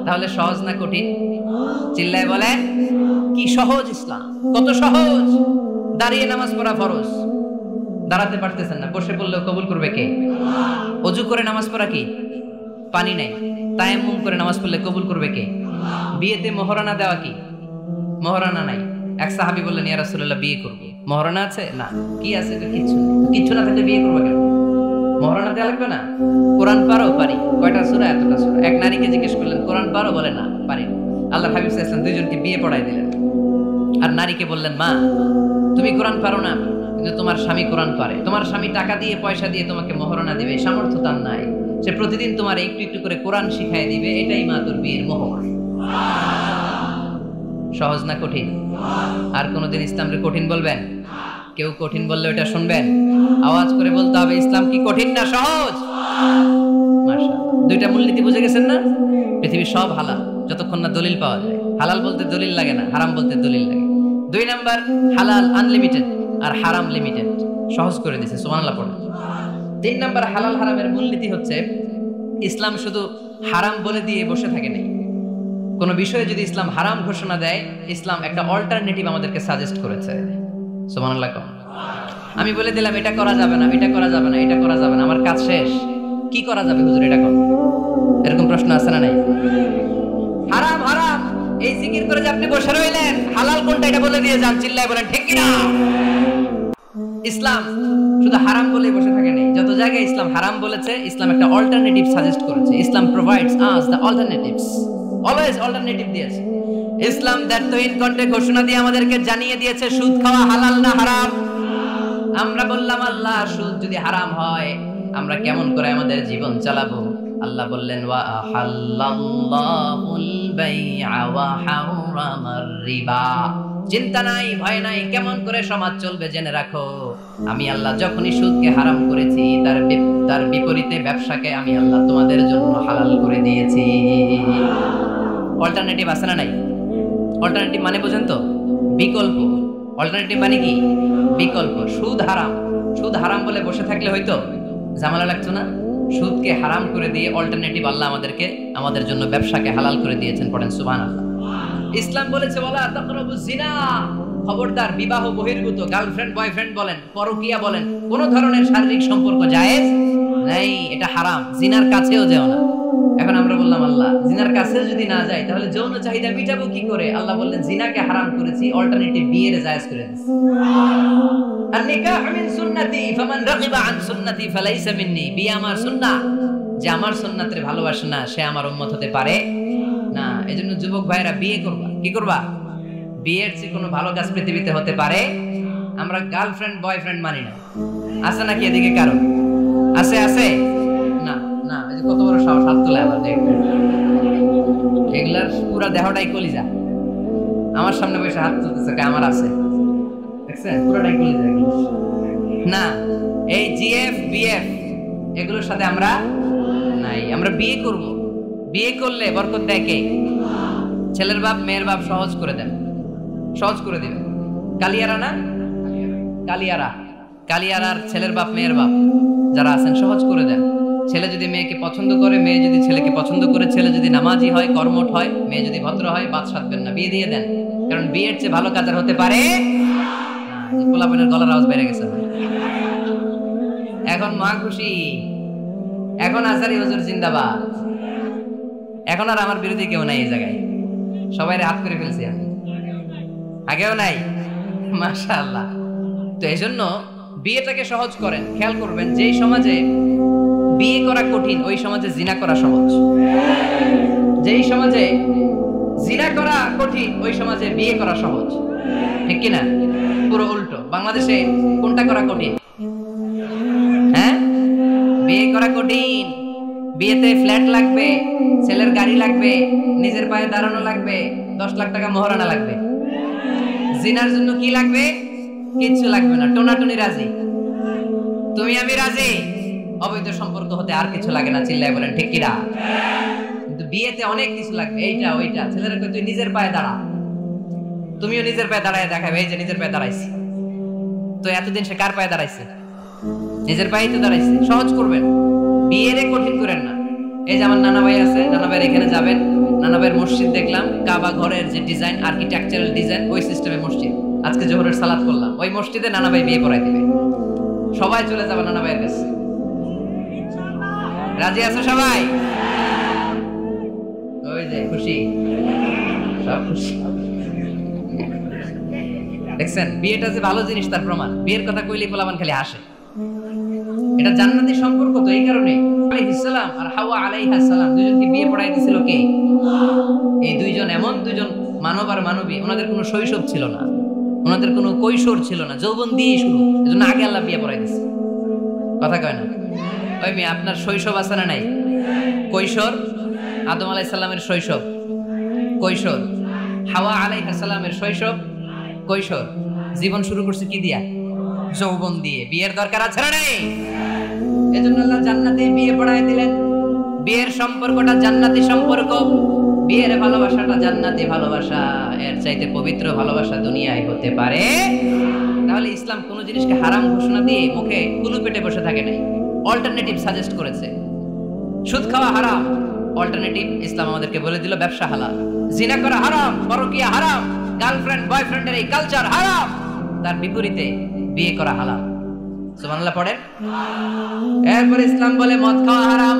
তাহলে সহজ না কঠিন? চিল্লায় বলেন কি সহজ ইসলাম, কত সহজ। দাঁড়িয়ে নামাজ পড়া ফরজ, দাঁড়াতে পারতেছেন না, বসে পড়লেও কবুল করবে কে? ওযু করে নামাজ পড়া কি? পানি নাই, তায়াম্মুম করে নামাজ পড়লে কবুল করবে কে? বিয়েতে মোহরানা দেওয়া কি? মোহরানা নাই। এক সাহাবী বললেন ইয়া রাসূলুল্লাহ বিয়ে করব, মোহরানা আছে? না। কি আছে? কিচ্ছু নেই। কিচ্ছু না থাকলে বিয়ে করবে কেন? মোহরানা দেওয়া লাগবে না? কোরআন পারো? পারি। কয়টা সূরা? এতটা সূরা। এক নারীকে জিজ্ঞেস করলেন কোরআন পারো? বলে না, পারি। আল্লাহ হাবিব সাল্লাল্লাহু আলাইহি ওয়াসাল্লাম দুইজনকে বিয়ে পড়াই দিলেন। আর নারীকে বললেন মা তুমি কোরআন পারো না, কিন্তু তোমার স্বামী কোরআন পারে, তোমার স্বামী টাকা দিয়ে পয়সা দিয়ে তোমাকে মোহরানা দিবে, সামর্থ্য তার নাই, সে প্রতিদিন তোমার একটু একটু করে কোরআন শিখাই দিবে, এটাই মা তোর বিয়ের মোহর। সহজ না কঠিন? আর কোনদিন ইসলামকে কঠিন বলবেন? কেউ কঠিন বললে ওটা শুনবেন? আওয়াজ করে বলতে হবে ইসলাম কি কঠিন না সহজ? মাশাআল্লাহ। দুইটা মূলনীতি বুঝে গেছেন না? পৃথিবীর সব হালাল যতক্ষণ না দলিল পাওয়া যায়। হালাল বলতে দলিল লাগে না, হারাম বলতে দলিল লাগে। 2 নাম্বার, হালাল আনলিমিটেড আর হারাম লিমিটেড। সহজ করে দিয়েছে, সুবহানাল্লাহ পড়ে। 3 নাম্বার, হালাল হারামের মূলনীতি হচ্ছে ইসলাম শুধু হারাম বলে দিয়ে বসে থাকে নাই। কোন বিষয়ে যদি ইসলাম হারাম ঘোষণা দেয়, ইসলাম একটা অল্টারনেটিভ আমাদেরকে সাজেস্ট করেছে। সুবহানাল্লাহ। আমি বলে দিলাম এটা করা যাবে না, এটা করা যাবে না, এটা করা যাবে না, আমার কাজ শেষ, কি করা যাবে হুজুর এটা কর? এরকম প্রশ্ন আছে না নাই? হারাম হারাম, এই জিকির করে যে আপনি বসে রইলেন, হালাল কোনটা এটা বলে দিয়ে যান, চিল্লায় বলেন ঠিক কি না? ইসলাম শুধু হারাম বলে বসে থাকে নাই, যত জায়গায় ইসলাম হারাম বলেছে ইসলাম একটা অল্টারনেটিভ সাজেস্ট করেছে। Islam provides us the alternatives, always alternative দিয়েছে। ইসলাম দ্ব্যর্থহীন কণ্ঠে ঘোষণা দিয়ে আমাদেরকে জানিয়ে দিয়েছে সুদ খাওয়া হালাল না হারাম। আমরা বললাম আল্লাহ সুদ যদি হারাম হয় আমরা কেমন করে আমাদের জীবন চালাবো? আল্লাহ বললেন ওয়া আহাল্লাল্লাহুল বাই'a ওয়া হারামার রিবা। চিন্তা নাই, ভয় নাই, কেমন করে সমাজ চলবে জেনে রাখো। আমি আল্লাহ যখনই সুদকে হারাম করেছি তার বিপরীতে ব্যবসাকে আমি আল্লাহ তোমাদের জন্য হালাল করে দিয়েছি। অল্টারনেটিভ আছে না নাই? অল্টারনেটিভ মানে বোঝেন তো? বিকল্প। অল্টারনেটিভ মানে কি? বিকল্প। সুদ হারাম, সুদ হারাম বলে বসে থাকলে হয়তো ঝামেলা লাগতো না। সুদকে হারাম করে দিয়ে অল্টারনেটিভ আল্লাহ আমাদেরকে, আমাদের জন্য ব্যবসাকে হালাল করে দিয়েছেন। পড়েন সুবহানাল্লাহ। ইসলাম বলেছে ওয়ালা তাকরাবুজ জিনা, খবরদার বিবাহ বহির্ভূত গার্লফ্রেন্ড বয়ফ্রেন্ড বলেন, পরকীয়া বলেন, কোন ধরনের শারীরিক সম্পর্ক জায়েজ নাই, এটা হারাম। জিনার কাছেও যেও না। এখন আমরা বললাম আল্লাহ জিনার কাছে যদি না যাই তাহলে যৌন চাহিদা মিটাবো কি করে? আল্লাহ বললেন জিনাকে হারাম করেছি, অল্টারনেটিভ বিয়ের জায়েজ করে দিয়েছি। আর নিকাহ মিন সুন্নতি ফামান রাগিবা আন সুন্নতি ফালাইসা মিন্নি, বিয়ে আমার সুন্নাহ, যে আমার সুন্নাতের ভালোবাসে না সে আমার উম্মত হতে পারে না। এজন্য যুবক ভাইরা বিয়ে করবা। কি করবা? বিয়ের চেয়ে কোনো ভালো কাজ পৃথিবীতে হতে পারে? আমরা গার্লফ্রেন্ড বয়ফ্রেন্ড মানি না। আছে নাকি এদিকে কারো? আছে? আছে না? না, এই যে কত বড় সাহস, হাত তোলে আবার দেখবেন। এগুলার পুরো দেহটাই কলিজা। আমার সামনে বসে হাত তুলতেছে, আমার আছে, দেখছেন? পুরোটাই কলিজা। না, এই জিএফ বিএফ এগুলোর সাথে আমরা নাই। আমরা বিয়ে করব। বিয়ে করলে বরকত দেয় কে? ছেলের বাপ মেয়ের বাপ সহজ করে দেন, সহজ করে দিবেন। কালিয়ারা না? কালিয়ারা, কালিয়ারার ছেলের বাপ মেয়ের বাপ যারা আছেন সহজ করে দেন। ছেলে যদি মেয়েকে পছন্দ করে, মেয়ে যদি ছেলেকে পছন্দ করে, ছেলে যদি নামাজি হয়, কর্মঠ হয়, মেয়ে যদি ভদ্র হয়, বাদ সাধবেন না, বিয়ে দিয়ে দেন। কারণ বিয়ের চেয়ে ভালো কাজ আর হতে পারে না। পোলাপনের গলার আওয়াজ বেড়ে গেছে। এখন মা খুশি, এখন আজারি হুজুর জিন্দাবাদ। এখন আর আমার বিরোধী কেউ নাই এই জায়গায়, সবাই হাত করে ফেলছি আমি, আগেও নাই। মাশাআল্লাহ। তো এই জন্য বিয়েটাকে সহজ করেন। খেয়াল করবেন, যেই সমাজে বিয়ে করা কঠিন ওই সমাজে জিনা করা সহজ। যেই সমাজে জিনা করা কঠিন ওই সমাজে বিয়ে করা সহজ। ঠিক কিনা? পুরো উল্টো। বাংলাদেশে কোনটা করা কঠিন? হ্যাঁ, বিয়ে করা কঠিন। বিয়েতে ফ্ল্যাট লাগবে, ছেলের গাড়ি লাগবে, নিজের পায়ে দাঁড়ানো লাগবে, 10 লাখ টাকা মোহরানা লাগবে। জিনার জন্য কি লাগবে? কিচ্ছু লাগবে না, টোনাটুনি রাজি, তুমি আমি রাজি। অবৈধ সম্পর্ক হতে আর কিছু লাগে না, চিল্লায় বলেন ঠিক কিনা? কিন্তু বিয়েতে অনেক কিছু লাগবে, এইটা ওইটা। ছেলেরা কই তুই নিজের পায়ে দাঁড়া, তুমিও নিজের পায়ে দাঁড়ায় দেখাবে, এই যে নিজের পায়ে দাঁড়াইছি। তো এতদিন সে কার পায়ে দাঁড়াইছে? নিজের পায়েই তো দাঁড়াইছে। সহজ করবেন, বিয়েরে কঠিন করেন না। এই যে আমার নানা ভাই আছে, নানা ভাইয়ের এখানে যাবেন, নানা ভাইয়ের মসজিদ দেখলাম, কাবা ঘরের যে ডিজাইন, আর্কিটেকচারাল ডিজাইন, ওই সিস্টেমে মসজিদ। আজকে জোহরের সালাত করলাম, ওই মসজিদে নানা ভাই বিয়ে পড়াই দিবে। সবাই চলে যাবে নানা ভাইয়ের কাছে। রাজি আছো সবাই? ওই যে খুশি, সব খুশি। দেখছেন বিয়েটা যে ভালো জিনিস তার প্রমাণ। বিয়ের কথা কইলেই পোলাপান খালি হাসে। এটা জান্নাতি সম্পর্ক। তো এই কারণে আলাইহিস সালাম আর হাওয়া আলাইহাস সালাম দুইজনকে বিয়ে পড়াই দিয়েছিল কে? এই দুইজন এমন দুইজন মানব আর মানবী, ওনাদের কোনো শৈশব ছিল না, ওনাদের কোনো কৈশোর ছিল না, যৌবন দিয়ে শুরু। এজন্য আগে আল্লাহ বিয়ে পড়াই দিয়েছে। কথা কয় না? ওই মেয়ে আপনার শৈশব আছে না নাই? কৈশোর আদম আলাইহিস সালামের শৈশব, কৈশোর হাওয়া আলাইহিস সালামের শৈশব, কৈশোর। জীবন শুরু করছে কি দিয়া? যৌবন দিয়ে। বিয়ের দরকার আছে না নাই? এজন্য আল্লাহ জান্নাতে বিয়ে পড়ায় দিলেন। বিয়ের সম্পর্কটা জান্নাতি সম্পর্ক, বিয়ের ভালোবাসাটা জান্নাতি ভালোবাসা। এর চাইতে পবিত্র ভালোবাসা দুনিয়ায় হতে পারে? তাহলে ইসলাম কোন জিনিসকে হারাম ঘোষণা দিয়ে মুখে কুলু পেটে বসে থাকে নাই, অল্টারনেটিভ সাজেস্ট করেছে। সুদ খাওয়া হারাম, অল্টারনেটিভ ইসলাম আমাদেরকে বলে দিল ব্যবসা হালাল। জিনা করা হারাম, পরকীয়া হারাম, গার্লফ্রেন্ড বয়ফ্রেন্ডের এই কালচার হারাম, তার বিপরীতে বিয়ে করা হালাল। সুবহানাল্লাহ পড়েন। এরপর ইসলাম বলে মদ খাওয়া হারাম।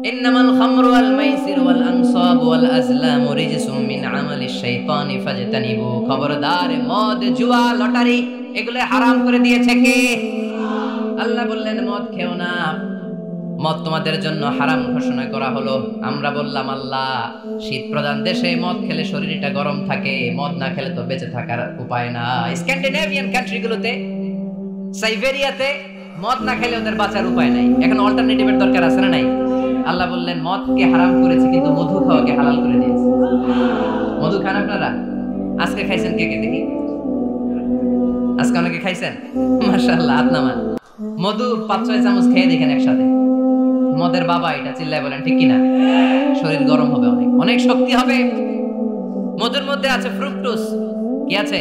ইন্নামাল খামরু ওয়াল মাইসিরু ওয়াল আনসাবু ওয়াল আজলামু রিজসুম মিন আমালিশ শাইতানি ফাজতানিবু। খবরদার, মদ, জুয়া, লটারি এগুলো হারাম করে দিয়েছে কে? আল্লাহ বললেন মদ খেও না, মদ তোমাদের জন্য হারাম ঘোষণা করা হলো। আমরা বললাম আল্লাহ, শীত প্রধান দেশে মদ খেলে শরীরটা গরম থাকে, মদ না খেলে তো বেঁচে থাকার উপায় না। স্ক্যান্ডিনেভিয়ান কান্ট্রিগুলোতে, সাইবেরিয়াতে মদ না খেলে ওদের বাঁচার উপায় নাই। এখন অল্টারনেটিভের দরকার আছে না নাই? আল্লাহ বললেন মদকে হারাম করেছে, কিন্তু মধু খাওয়াকে হালাল করে দিয়েছে। মধু খান আপনারা? আজকে খাইছেন কে কে দেখি? আজকে অনেকে খাইছেন? মাশাআল্লাহ, হাত নামান। মধু 5-6 চামচ খেয়ে দেখেন একসাথে। মদের বাবা এটা, চিল্লায় বলেন ঠিক কিনা? শরীর গরম হবে, অনেক অনেক শক্তি হবে। মধুর মধ্যে আছে ফ্রুকটোজ, কি আছে?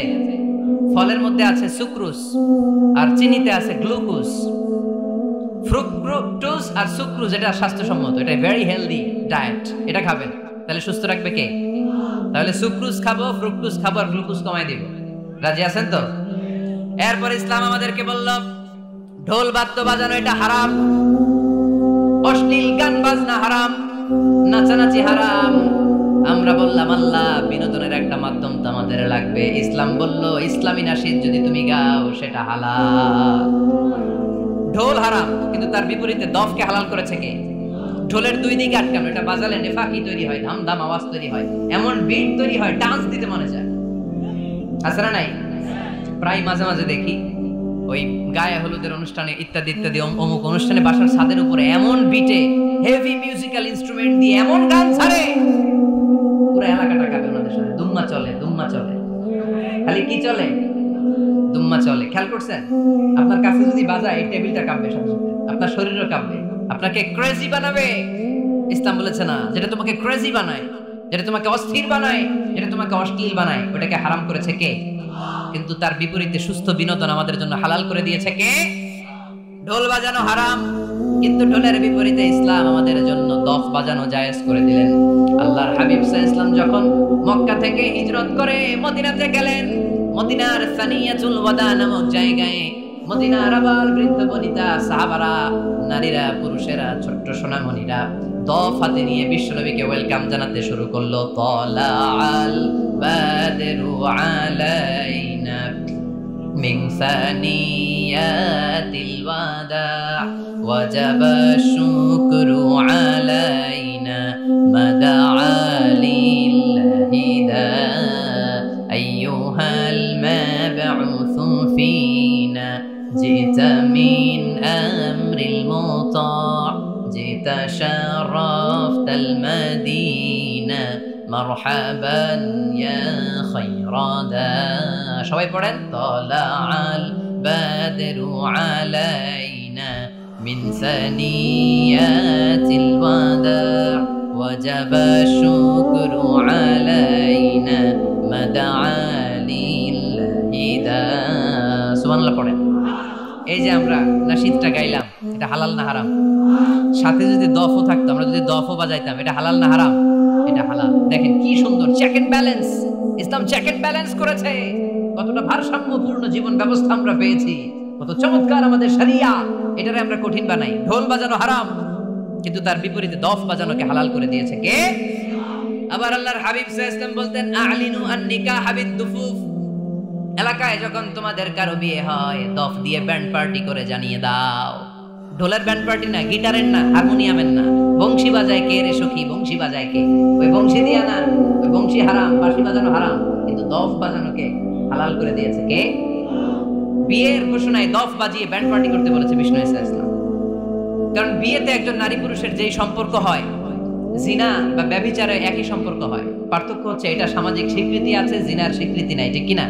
ফলের মধ্যে আছে সুক্রোজ, আর চিনিতে আছে গ্লুকোজ। ফ্রুকটোজ আর সুক্রোজ এটা স্বাস্থ্যসম্মত, এটা ভেরি হেলদি ডায়েট। এটা খাবেন, তাহলে সুস্থ রাখবে কে? তাহলে সুক্রোজ খাবো, ফ্রুকটোজ খাবো, আর গ্লুকোজ কমাই দিব। রাজি আছেন তো? এরপর ইসলাম আমাদেরকে বলল ঢোল বাদ্য বাজানো এটা হারাম, অশ্লীল গান বাজনা হারাম, নাচানাচি হারাম। আমরা বললাম আল্লাহ, বিনোদনের একটা মাধ্যম তো আমাদের লাগবে। ইসলাম বলল ইসলামী নাশিদ যদি তুমি গাও সেটা হালাল। ঢোল হারাম, কিন্তু তার বিপরীতে দফকে হালাল করেছে কে? ঢোলের দুই দিকে আটকানো, এটা বাজালে নেফাকি তৈরি হয়, ধামধাম আওয়াজ তৈরি হয়, এমন বিট তৈরি হয়, ডান্স দিতে মনে যায়। আছে না নাই? প্রায় মাঝে মাঝে দেখি ওই গায়ে হলুদের অনুষ্ঠানে ইত্যাদি ইত্যাদি অমুক অনুষ্ঠানে বাসার ছাদের উপরে এমন বিটে হেভি মিউজিক্যাল ইনস্ট্রুমেন্ট দিয়ে এমন গান ছাড়ে, পুরো এলাকাটা কাঁপে ওনাদের সাথে। দুম্মা চলে, দুম্মা চলে, খালি কি চলে? দুম্মা চলে। খেয়াল করছেন? আপনার কাছে যদি বাজায় এই টেবিলটা কাঁপবে, সাথে সাথে আপনার শরীরও কাঁপবে, আপনাকে ক্রেজি বানাবে। ইসলাম বলেছে না, যেটা তোমাকে ক্রেজি বানায়, যেটা তোমাকে অস্থির বানায়, যেটা তোমাকে অশ্লীল বানায়, ওটাকে হারাম করেছে কে? কিন্তু তার বিপরীতে সুস্থ বিনোদন আমাদের জন্য হালাল করে দিয়েছে কে? ঢোল বাজানো হারাম, কিন্তু ঢোলের বিপরীতে ইসলাম আমাদের জন্য দফ বাজানো জায়েজ করে দিলেন। আল্লাহর হাবিব সাল্লাল্লাহু আলাইহি ওয়াসাল্লাম যখন মক্কা থেকে হিজরত করে মদিনাতে গেলেন, মদিনার সানিয়াতুল ওয়াদা নামক জায়গায় মদিনার আবাল বৃদ্ধ বনিতা, সাহাবারা, নারীরা, পুরুষেরা, ছোট্ট সোনামণিরা দফ হাতে নিয়ে বিশ্বনবীকে ওয়েলকাম জানাতে শুরু করলো। তালাআল বাদরু আলাইনা মিন সানিয়াতিল ওয়াদা ওয়াজাবা শুকরু আলাইনা মাদাআ লিল্লাহি দা আইয়ুহাল মাবউসু ফিনা জিতা মিন আমরিল মুতা' জিতা শারাফতাল মাদিনা মারহাবান ইয়া খায়রাদা। সবাই পড়েন তালাআল বাদরু আলাইনা মিন সানিয়াতিল ওয়াদা ওয়াজাবা শুকরু আলাইনা মাদাআ লিল্লাহি দা। সুবহানাল্লাহ পড়েন। এই যে আমরা নাশিদটা গাইলাম, এটা হালাল না হারাম? সাথে যদি দফও থাকতো, আমরা যদি দফও বাজাইতাম, এটা হালাল না হারাম? এটা হালাল। দেখেন কি সুন্দর check and balance, Islam check and balance করেছে। কতটা ভারসাম্যপূর্ণ জীবন ব্যবস্থা আমরা পেয়েছি, কত চমৎকার আমাদের শরিয়া। এটারে আমরা কঠিন বানাই। ঢোল বাজানো হারাম, কিন্তু তার বিপরীতে দফ বাজানোকে হালাল করে দিয়েছে কে? আবার আল্লাহর হাবিব সাল্লাল্লাহু আলাইহি ওয়াসাল্লাম বলতেন আ'লিনু আন-নিকাহ বিদ-দুফুফ। এলাকায় যখন তোমাদের কারো বিয়ে হয়, দফ দিয়ে ব্যান্ড পার্টি করে জানিয়ে দাও। ঢোলের ব্যান্ড পার্টি না, গিটারের না, হারমোনিয়ামের না। বংশী বাজায় কে রে সখী? বংশী বাজায় কে? ওই বংশী দিয়া না, ওই বংশী হারাম, বাঁশি বাজানো হারাম, কিন্তু দফ বাজানোকে হালাল করে দিয়েছে কে? বিয়ের ঘোষণায় দফ বাজিয়ে ব্যান্ড পার্টি করতে বলেছে বিষ্ণু ইসলাম। কারণ বিয়েতে একজন নারী পুরুষের যেই সম্পর্ক হয়, জিনা বা ব্যভিচারে একই সম্পর্ক হয়। পার্থক্য হচ্ছে এটা সামাজিক স্বীকৃতি আছে, জিনার স্বীকৃতি নাই, ঠিক কিনা?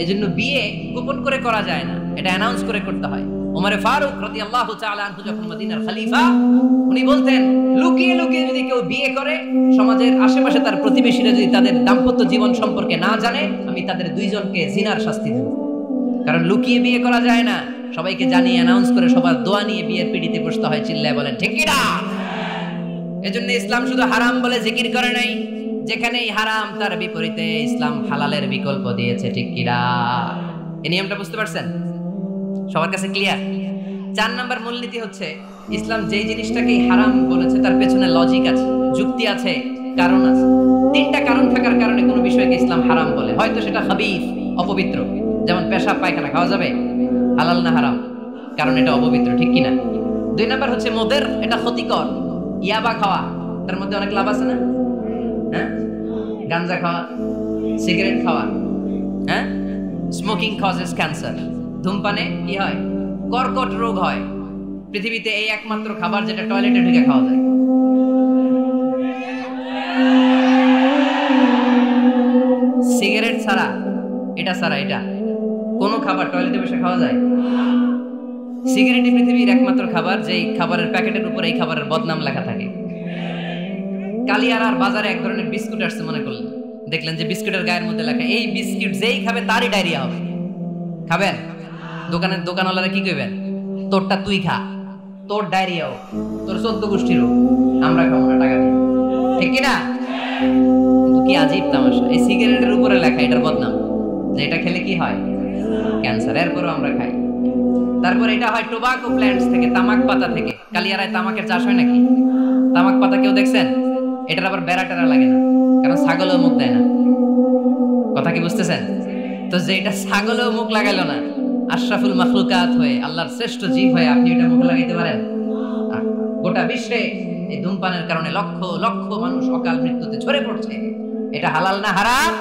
এজন্য বিয়ে গোপন করে করা যায় না, এটা অ্যানাউন্স করে করতে হয়। ওমর ফারুক রাদিয়াল্লাহু তাআলা আনহু যখন মদিনার খলিফা, উনি বলতেন লুকিয়ে লুকিয়ে যদি কেউ বিয়ে করে, সমাজের আশেপাশে তার প্রতিবেশীরা যদি তাদের দাম্পত্য জীবন সম্পর্কে না জানে, আমি তাদের দুইজনকে জিনার শাস্তি দেব। কারণ লুকিয়ে বিয়ে করা যায় না, সবাইকে জানিয়ে অ্যানাউন্স করে সবার দোয়া নিয়ে বিয়ের পিড়িতে বসতে হয়। চিল্লায় বলেন ঠিক কিনা? এজন্য ইসলাম শুধু হারাম বলে জিকির করে নাই, যেখানেই হারাম তার বিপরীতে ইসলাম হালালের বিকল্প দিয়েছে, ঠিক কিনা? এই নিয়মটা বুঝতে পারছেন? সবার কাছে ক্লিয়ার? 4 নম্বর মূলনীতি হচ্ছে ইসলাম যেই জিনিসটাকে হারাম বলেছে তার পেছনে লজিক আছে, যুক্তি আছে, কারণ আছে। তিনটা কারণ থাকার কারণে কোনো বিষয়কে ইসলাম হারাম বলে। হয়তো সেটা খাবিস, অপবিত্র, যেমন পেশাব পায়খানা খাওয়া যাবে, হালাল না হারাম? কারণ এটা অপবিত্র, ঠিক কিনা? 2 নাম্বার হচ্ছে মুদির, এটা ক্ষতিকর। ইয়াবা খাওয়া, তার মধ্যে অনেক লাভ আছে না? হ্যাঁ, গাঞ্জা খাওয়া, সিগারেট খাওয়া, হ্যাঁ, স্মোকিং কজেস ক্যান্সার। ধূমপানে কি হয়? কর্কট রোগ হয়। পৃথিবীতে এই একমাত্র খাবার যেটা টয়লেটে ঢুকে খাওয়া যায়। সিগারেট ছাড়া, এটা ছাড়া, এটা কোনো খাবার টয়লেটে বসে খাওয়া যায়? সিগারেটই পৃথিবীর একমাত্র খাবার যেই খাবারের প্যাকেটের উপর এই খাবারের বদনাম লেখা থাকে। কালিয়ারার বাজারে এক ধরনের বিস্কুট আসছে, মনে করলেন, দেখলেন যে বিস্কুটের গায়ের মধ্যে লেখা এই বিস্কুট যেই খাবে তারই ডায়রিয়া হবে। খাবেন? দোকানওয়ালারা কি কইবেন? তোরটা তুই খা, তোর ডায়রিয়া হোক, তোর 14 গোষ্ঠীর হোক, আমরা খাবো না, টাকা দিই, ঠিক কিনা? কিন্তু কি আজীব তামাশা, এই সিগারেটের উপরে লেখা এটার বদনাম, যে এটা খেলে কি হয়? ক্যান্সার। এরপরও আমরা খাই। তারপর এটা হয় টোবাকো প্ল্যান্টস থেকে, তামাক পাতা থেকে। কালিয়ারায় তামাকের চাষ হয় নাকি? তামাক পাতা কেউ দেখছেন? এটার আবার বেড়া টেরা লাগে না, কারণ ছাগলেও মুখ দেয় না। কথা কি বুঝতেছেন? তো যে এটা ছাগলেও মুখ লাগাইলো না, আশরাফুল মাখলুকাত হয়ে, আল্লাহর শ্রেষ্ঠ জীব হয়ে আপনি এটা মুখে লাগাইতে পারেন? গোটা বিশ্বে এই ধূমপানের কারণে লক্ষ লক্ষ মানুষ অকাল মৃত্যুতে ঝরে পড়ছে। এটা হালাল না হারাম?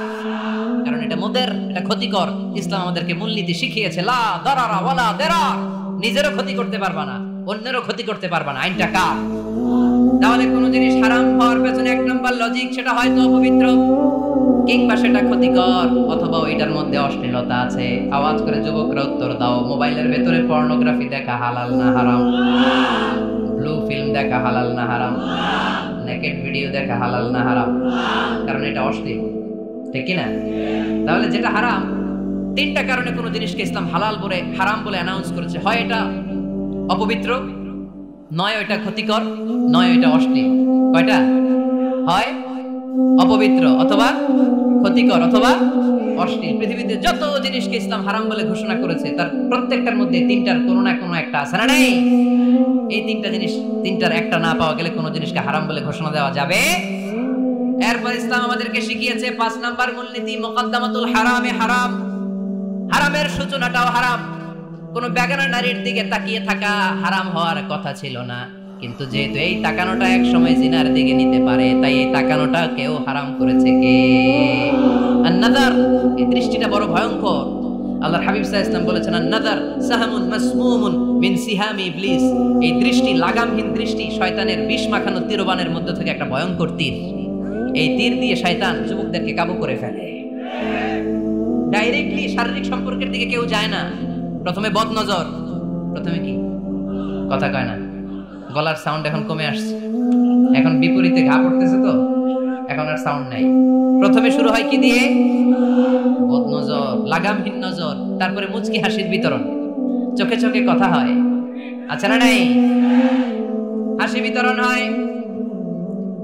কারণ এটা মুদির, এটা ক্ষতিকর। ইসলাম আমাদেরকে মূলনীতি শিখিয়েছে, লা দারারা ওয়ালা দিরার। নিজেরও ক্ষতি করতে পারবা না, অন্যেরও ক্ষতি করতে পারবা না। আইনটা কার? তাহলে কোন জিনিস হারাম হওয়ার পেছনে 1 নাম্বার লজিক, সেটা হয়তো অপবিত্র, কিংবা সেটা ক্ষতিকর, অথবা ওইটার মধ্যে অশ্লীলতা আছে। আওয়াজ করে যুবকরা উত্তর দাও, মোবাইলের ভেতরে পর্নোগ্রাফি দেখা হালাল না হারাম? ব্লু ফিল্ম দেখা হালাল না হারাম? নেকেড ভিডিও দেখা হালাল না হারাম? কারণ এটা অশ্লীল, ঠিক কিনা? তাহলে যেটা হারাম, 3টা কারণে কোনো জিনিসকে ইসলাম হালাল বলে, হারাম বলে অ্যানাউন্স করেছে। হয় এটা অপবিত্র, নয় এটা ক্ষতিকর, নয় এটা অশ্লীল। কয়টা? হয় অপবিত্র, অথবা ক্ষতিকর, অথবা অশ্লীল। পৃথিবীতে যত জিনিসকে ইসলাম হারাম বলে ঘোষণা করেছে তার প্রত্যেকটার মধ্যে 3টার কোনো না কোনো একটা আছে না? নেই? এই 3টা জিনিস, 3টার একটা না পাওয়া গেলে কোনো জিনিসকে হারাম বলে ঘোষণা দেওয়া যাবে? এরপর ইসলাম আমাদেরকে শিখিয়েছে 5 নাম্বার মূলনীতি, মুকদ্দামাতুল হারামে হারাম। হারামের সূচনাটাও হারাম। কোন বেগানা নারীর দিকে তাকিয়ে থাকা হারাম হওয়ার কথা ছিল না, কিন্তু যেহেতু এই তাকানোটা এক সময় জিনার দিকে নিতে পারে, তাই এই তাকানোটা কেউ হারাম করেছে। কে? আন-নাযার, এই দৃষ্টিটা বড় ভয়ঙ্কর। আল্লাহর হাবিব সাল্লাল্লাহু আলাইহি ওয়াসাল্লাম বলেছেন, আন-নাযার সাহামুন মাসমুমুন মিন সিহামি ইবলিস। এই দৃষ্টি, লাগামহীন দৃষ্টি, শয়তানের বিষ মাখানো তীরবানের মধ্য থেকে একটা ভয়ঙ্কর তীর। এই তীর দিয়ে শয়তান যুবকদেরকে কাবু করে ফেলে। ডাইরেক্টলি শারীরিক সম্পর্কের দিকে কেউ যায় না, প্রথমে বদনজর, প্রথমে কি কথা কয় না, গলার সাউন্ড এখন কমে আসছে, এখন বিপরীতে ঘা পড়তেছে, তো এখন আর সাউন্ড নাই। প্রথমে শুরু হয় কি দিয়ে? বদনজর, লাগামহীন নজর। তারপরে মুচকি হাসির বিতরণ, চোখে চোখে কথা হয়, আচ্ছা না নাই? হাসি বিতরণ হয়,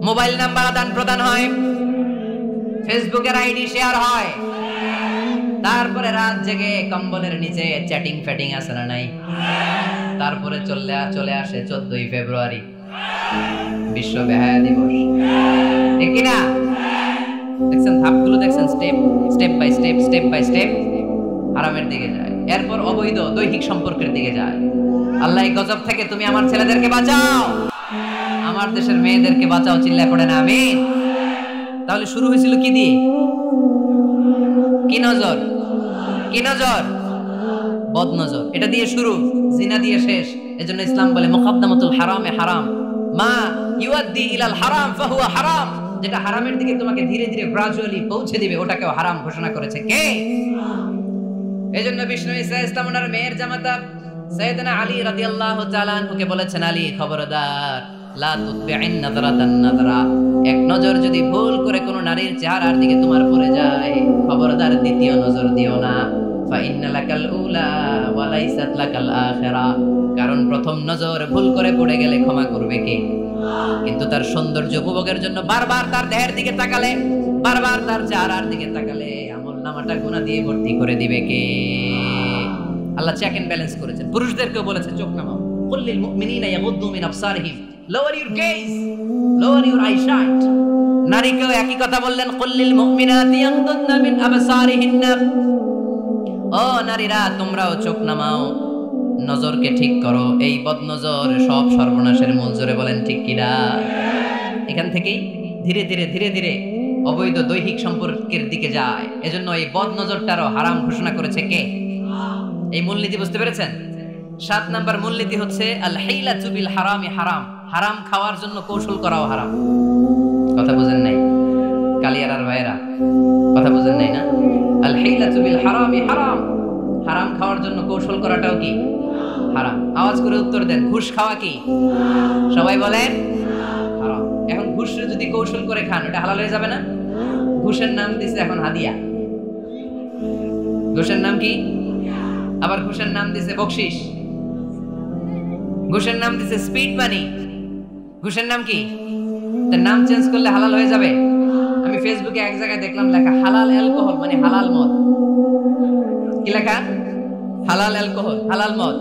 মোবাইল নাম্বার আদান প্রদান হয়, ফেসবুকের আইডি শেয়ার হয়, তারপরে রাত জেগে কম্বলের নিচে চ্যাটিং ফ্যাটিং আছে না নাই? তারপরে চলে আসে 14ই ফেব্রুয়ারি, বিশ্ব বেহায়া দিবস, ঠিক কিনা? দেখছেন ধাপগুলো, দেখছেন স্টেপ বাই স্টেপ হারামের দিকে যায়। এরপর অবৈধ দৈহিক সম্পর্কের দিকে যায়। আল্লাহ এই গজব থেকে তুমি আমার ছেলেদেরকে বাঁচাও, আমার দেশের মেয়েদেরকে বাঁচাও, চিল্লায় পড়ে না আমিন। তাহলে শুরু হয়েছিল কি দিয়ে? কি নজর? কি নজর? বদনজর। এটা দিয়ে শুরু, জিনা দিয়ে শেষ। এজন্য ইসলাম বলে মুকদ্দামাতুল হারামে হারাম, মা ইউআদ্দি ইলাল হারাম ফাহুয়া হারাম। যেটা হারামের দিকে তোমাকে ধীরে ধীরে গ্রাজুয়ালি পৌঁছে দিবে, ওটাকেও হারাম ঘোষণা করেছে কে? এজন্য বিষ্ণু ঈসা ইসলাম ওনার মেয়ের জামাতা সাইয়েদনা আলী রাদিয়াল্লাহু তাআলা আনহুকে বলেছেন, আলী খবরদার, লা তুতবি'ন নাযরাতান নাযরা। এক নজর যদি ভুল করে কোনো নারীর চেহারার দিকে তোমার পড়ে যায়, খবরদার দ্বিতীয় নজর দিও না। ফা ইন্না লাকাল উলা ওয়া লাইসাত লাকাল আখিরা। কারণ প্রথম নজর ভুল করে পড়ে গেলে ক্ষমা করবে কে? কিন্তু তার সৌন্দর্য উপভোগের জন্য বারবার তার দেহের দিকে তাকালে, বারবার তার চেহারার দিকে তাকালে আমলনামাটা গুনাহ দিয়ে ভর্তি করে দিবে কে? আল্লাহ চেক এন্ড ব্যালেন্স করেছেন। পুরুষদেরকেও বলেছে চোখ নামাও, কুল লিল মুমিনিনা ইয়াগুদ্দু মিন আবসারিহিম, lower your gaze, lower your eyesight। নারীকেও একই কথা বললেন, কুল লিল মুমিনাতি ইয়াগুদ্দুনা মিন আবসারিহিন্না, ও নারীরা তোমরাও চোখ নামাও, নজরকে ঠিক করো, এই বদনজর সব সর্বনাশের মূল। জোরে বলেন ঠিক কিনা? এখান থেকেই ধীরে ধীরে ধীরে ধীরে অবৈধ দৈহিক সম্পর্কের দিকে যায়। এজন্য এই বদনজরটারও হারাম ঘোষণা করেছে কে? এই মূলনীতি বুঝতে পেরেছেন? 7 নাম্বার মূলনীতি হচ্ছে আল হিলাতু বিল হারামি হারাম, হারাম খাওয়ার জন্য কৌশল করাও হারাম। কথা বুঝেন নাই কালিয়ারার ভাইরা? কথা বুঝেন নাই না? আল হিলাতু বিল হারামি হারাম, হারাম খাওয়ার জন্য কৌশল করাটাও কি হারাম? আওয়াজ করে উত্তর দেন, ঘুষ খাওয়া কি? সবাই বলেন হারাম। এখন ঘুষ যদি কৌশল করে খান এটা হালাল হয়ে যাবে না? ঘুষের নাম দিছে এখন হাদিয়া, ঘুষের নাম কি? আবার ঘুষের নাম দিছে বকশিশ, ঘুষের নাম দিছে স্পিড মানি, ঘুষের নাম কি? তার নাম চেঞ্জ করলে হালাল হয়ে যাবে? আমি ফেসবুকে এক জায়গায় দেখলাম লেখা হালাল অ্যালকোহল মানে হালাল মদ। কি লেখা? হালাল অ্যালকোহল, হালাল মদ।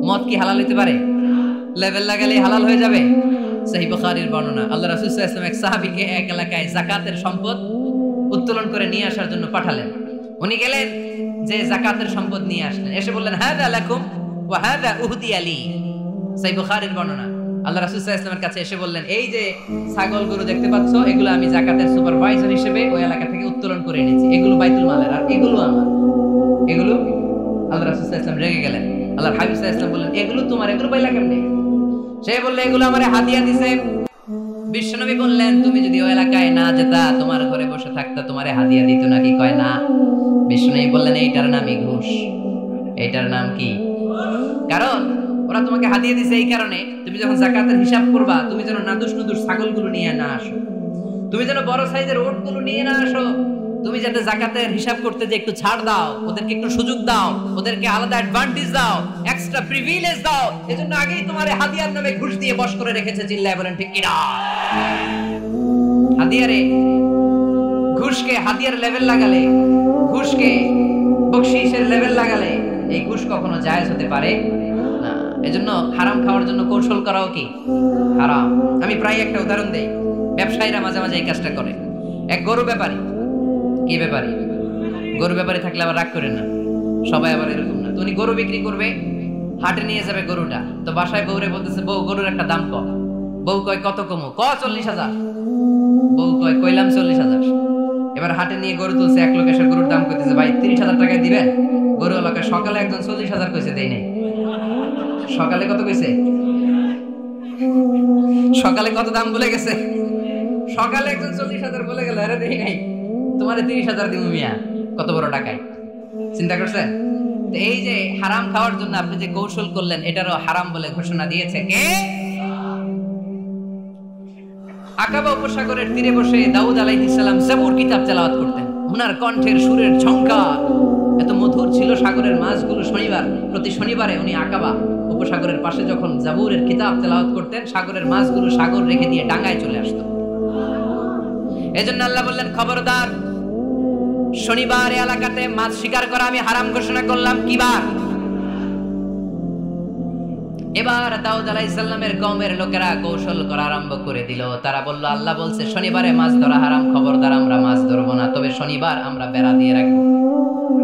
মদ কি হালাল হতে পারে? লেভেল লাগালে হালাল হয়ে যাবে? সহিহ বুখারীর বর্ণনা, আল্লাহ রাসূল সাল্লাল্লাহু আলাইহি ওয়াসাল্লাম এক সাহাবীকে এক এলাকায় যাকাতের সম্পদ উত্তোলন করে নিয়ে আসার জন্য পাঠালেন। উনি গেলেন, যে যাকাতের সম্পদ নিয়ে আসলেন, এসে বললেন হাযা লাকুম ওয়া হাযা উহদিয়া লি। সহিহ বুখারীর বর্ণনা, আল্লাহ রাসূল সাল্লাল্লাহু আলাইহি ওয়াসাল্লামের কাছে এসে বললেন, এই যে ছাগল গরু দেখতে পাচ্ছ, এগুলো আমি যাকাতের সুপারভাইজার হিসেবে ওই এলাকা থেকে উত্তোলন করে এনেছি, এগুলো বাইতুল মালের, আর এগুলো আমার। এগুলো আল্লাহ রাসূল সাল্লাল্লাহু আলাইহি ওয়াসাল্লাম রেগে গেলেন। আল্লাহর হাবিব সাল্লাল্লাহু আলাইহি ওয়াসাল্লাম বললেন, এগুলো তোমার, এগুলো পাইলা কেমনে? সে বলল, এগুলো আমারে হাদিয়া দিছে। বিশ্বনবী বললেন, তুমি যদি ওই এলাকায় না যেতা, তোমার ঘরে বসে থাকতা, তোমারে হাদিয়া দিত নাকি? কয় না। বিশ্বনবী বললেন, এইটার নামই ঘুষ। এইটার নাম কি? কারণ ওরা তোমাকে হাদিয়া দিছে এই কারণে, তুমি যখন যাকাতের হিসাব করবা, তুমি যেন নাদুস নুদুস ছাগলগুলো নিয়ে না আসো, তুমি যেন বড় সাইজের ওটগুলো নিয়ে না আসো, তুমি যাতে যাকাতের হিসাব করতে যে একটু ছাড় দাও, ওদেরকে একটু সুযোগ দাও, ওদেরকে আলাদা অ্যাডভান্টেজ দাও, এক্সট্রা প্রিভিলেজ দাও, এজন্য আগেই তোমারে হাদিয়ার নামে ঘুষ দিয়ে বশ করে রেখেছে। চিল্লায় বলেন ঠিক কিনা? হাদিয়ারে ঘুষকে হাদিয়ার লেভেল লাগালে, ঘুষকে বকশিশের লেভেল লাগালে এই ঘুষ কখনো জায়েজ হতে পারে না। এজন্য হারাম খাওয়ার জন্য কৌশল করাও কি হারাম। আমি প্রায় একটা উদাহরণ দেই, ব্যবসায়ীরা মাঝে মাঝে এই কাজটা করে। এক গরু ব্যাপারী, কি ব্যাপারী? গরু ব্যাপারী থাকলে আবার রাগ করেন না, সবাই আবার এরকম না। তো উনি গরু বিক্রি করবে, হাটে নিয়ে যাবে গরুটা, তো বাসায় বউরে বলতেছে, বউ গরুর একটা দাম কম। বউ কয় কত কমো? 40,000। বউ কয় কইলাম 40,000। এবার হাটে নিয়ে গরু তুলছে, এক লোক এসে গরুর দাম কইতেছে, ভাই 30,000 টাকায় দিবেন? গরু এলাকায় সকালে একজন 40,000 কইছে, দেই নাই। সকালে কত কইছে? সকালে কত দাম বলে গেছে? সকালে একজন 40,000 বলে গেল, আরে দেই নাই, তোমারে 30,000 দিব মিয়া। কত বড় টাকায়, চিন্তা করছেন? তো এই যে হারাম খাওয়ার জন্য আপনি যে কৌশল করলেন, এটারও হারাম বলে ঘোষণা দিয়েছে কে? আকাবা উপসাগরের তীরে বসে দাউদ আলাইহিস সালাম জাবুর কিতাব তেলাওয়াত করতেন। ওনার কণ্ঠের সুরের ঝংকার এত মধুর ছিল, সাগরের মাছগুলো প্রতি শনিবারে উনি আকাবা উপসাগরের পাশে যখন জাবুরের কিতাব তেলাওয়াত করতেন, সাগরের মাছগুলো সাগর রেখে দিয়ে ডাঙায় চলে আসতো। এজন্য আল্লাহ বললেন, খবরদার, শনিবার এলাকাতে মাছ শিকার করা আমি হারাম ঘোষণা করলাম। কি বার? এবার দাউদ আলাইহিস সালামের কওমের লোকেরা কৌশল করা আরম্ভ করে দিল। তারা বলল, আল্লাহ বলছে শনিবারে মাছ ধরা হারাম, খবরদার আমরা মাছ ধরবো না, তবে শনিবার আমরা বেড়া দিয়ে রাখবো।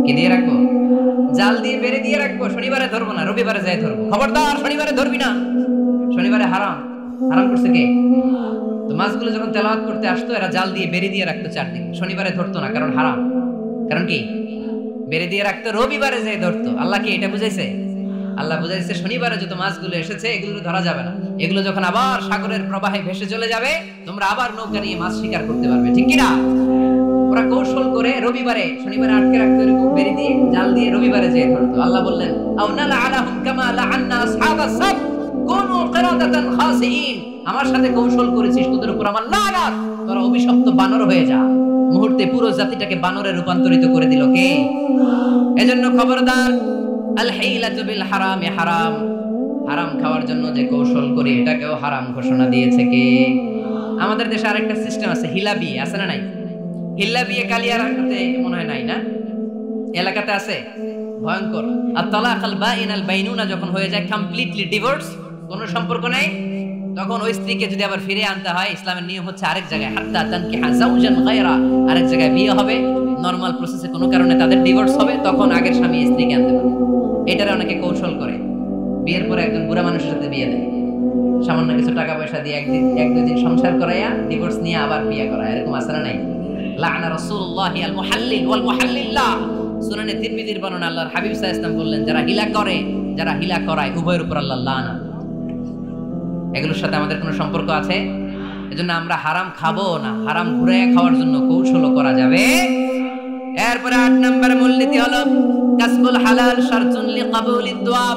কি দিয়ে রাখবো? জাল দিয়ে বেড়ে দিয়ে রাখবো। শনিবারে ধরবো না, রবিবারে যাই ধরবো। খবরদার শনিবারে ধরবি না, শনিবারে হারাম। হারাম করছে কে? তো মাছগুলো যখন তেলাওয়াত করতে আসতো, এরা জাল দিয়ে বেড়ে দিয়ে রাখতো চারদিকে, শনিবারে ধরতো না, কারণ হারাম। কারণ কি? বেড়ে দিয়ে রাখতো, রবিবারে যাই ধরতো। আল্লাহ কি এটা বুঝাইছে? আল্লাহ বুঝাইছে শনিবারে যত মাছগুলো এসেছে এগুলো ধরা যাবে না, এগুলো যখন আবার সাগরের প্রবাহে ভেসে চলে যাবে, তোমরা আবার নৌকা নিয়ে মাছ শিকার করতে পারবে। ঠিক কিনা? ওরা কৌশল করে রবিবারে, শনিবারে আটকে রাখতো, এরকম বেড়ে দিয়ে জাল দিয়ে রবিবারে যেয়ে ধরতো। আল্লাহ বললেন, আও নালআনাহুম কামা লাআন্না আসহাবাস সাব কুনু কিরাদাতান খাসিইন। আমার সাথে কৌশল করেছিস, তোদের উপর আমার লানত, তোরা অভিশপ্ত বানর হয়ে যা। মুহূর্তে পুরো জাতিটাকে বানরে রূপান্তরিত করে দিল কে? এজন্য খবরদার, আল হিলাতু বিল হারামি হারাম, হারাম খাওয়ার জন্য যে কৌশল করি এটাকেও হারাম ঘোষণা দিয়েছে কে? আমাদের দেশে আরেকটা সিস্টেম আছে, হিলা বিয়ে আছে না নাই? হিলা বিয়ে কালিয়ারাতে মনে হয় নাই না? এলাকাতে আছে, ভয়ঙ্কর। আর তালাক আল বাইন আল বাইনুনা যখন হয়ে যায়, কমপ্লিটলি ডিভোর্স, কোনো সম্পর্ক নেই, তখন ওই স্ত্রীকে যদি আবার ফিরে আনতে হয়, ইসলামের নিয়ম হচ্ছে আরেক জায়গায় হাত্তা তানকিহা যাওজান গায়রা, আরেক জায়গায় বিয়ে হবে, নরমাল প্রসেসে কোনো কারণে তাদের ডিভোর্স হবে, তখন আগের স্বামী স্ত্রীকে আনতে পারে। এটারে অনেকে কৌশল করে, বিয়ের পরে একজন বুড়া মানুষের সাথে বিয়ে দেয়, সামান্য কিছু টাকা পয়সা দিয়ে এক দুই দিন সংসার করাইয়া ডিভোর্স নিয়ে আবার বিয়ে করায়, এরকম আছে না নাই? লাআনা রাসূলুল্লাহি আল মুহাল্লিল ওয়াল মুহাল্লিল্লাহ, সুনানে তিরমিজির বর্ণনা, আল্লাহর হাবিব সাল্লাল্লাহু আলাইহি ওয়াসাল্লাম বললেন, যারা হিলা করে, যারা হিলা করায়, উভয়ের উপর আল্লাহ লানত। এগুলোর সাথে আমাদের কোনো সম্পর্ক আছে? এজন্য আমরা হারাম খাবো না, হারাম ঘুরে খাওয়ার জন্য কৌশলও করা যাবে। এরপরে 8 নম্বর মূলনীতি হলো কাসবুল হালাল শারতুন লিকাবুলিদ দুআ।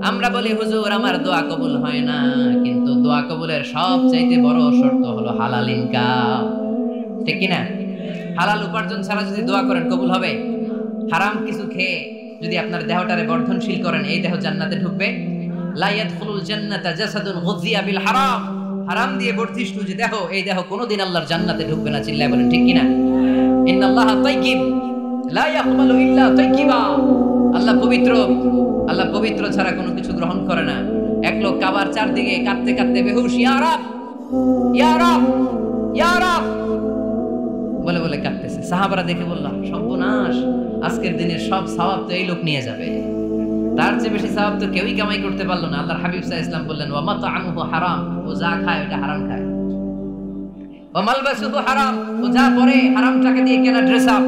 আমরা বলি হুজুর আমার দোয়া কবুল হয় না, কিন্তু দোয়া কবুলের সবচাইতে বড় শর্ত হলো হালাল ইনকাম, ঠিক কি না? হালাল উপার্জন ছাড়া যদি দোয়া করেন কবুল হবে? হারাম কিছু খেয়ে যদি আপনার দেহটারে বর্ধনশীল করেন, এই দেহ জান্নাতে ঢুকবে? লা ইয়াদখুলুল জান্নাতা জাসাদুন গুযিয়া বিল হারাম, হারাম দিয়ে বর্ধিষ্ণু যে দেহ, এই দেহ কোনোদিন আল্লাহর জান্নাতে ঢুকবে না। চিল্লায় বলেন ঠিক কি না? ইন্নাল্লাহা তাইয়্যিব লা ইয়াকবালু ইল্লা তাইয়্যিবা, আল্লাহ পবিত্র, আল্লাহ পবিত্র ছাড়া কোনো কিছু গ্রহণ করে না। এক লোক কাবার চারদিকে কাঁদতে কাঁদতে বেহুশ, ইয়া রাব ইয়া রাব ইয়া রাব বলে বলে কাঁদতেছে। সাহাবারা দেখে বলল, সর্বনাশ, আজকের দিনের সব সওয়াব তো এই লোক নিয়ে যাবে, তার চেয়ে বেশি সওয়াব তো কেউই কামাই করতে পারলো না। আল্লাহর হাবিব সাল্লাল্লাহু আলাইহি ওয়াসাল্লাম বললেন, ওয়া মাতআমুহু হারাম, ও যা খায় ওটা হারাম খায়, ওয়া মালবাসুহু হারাম, ও যা পরে হারাম টাকা দিয়ে কেনা ড্রেস আপ,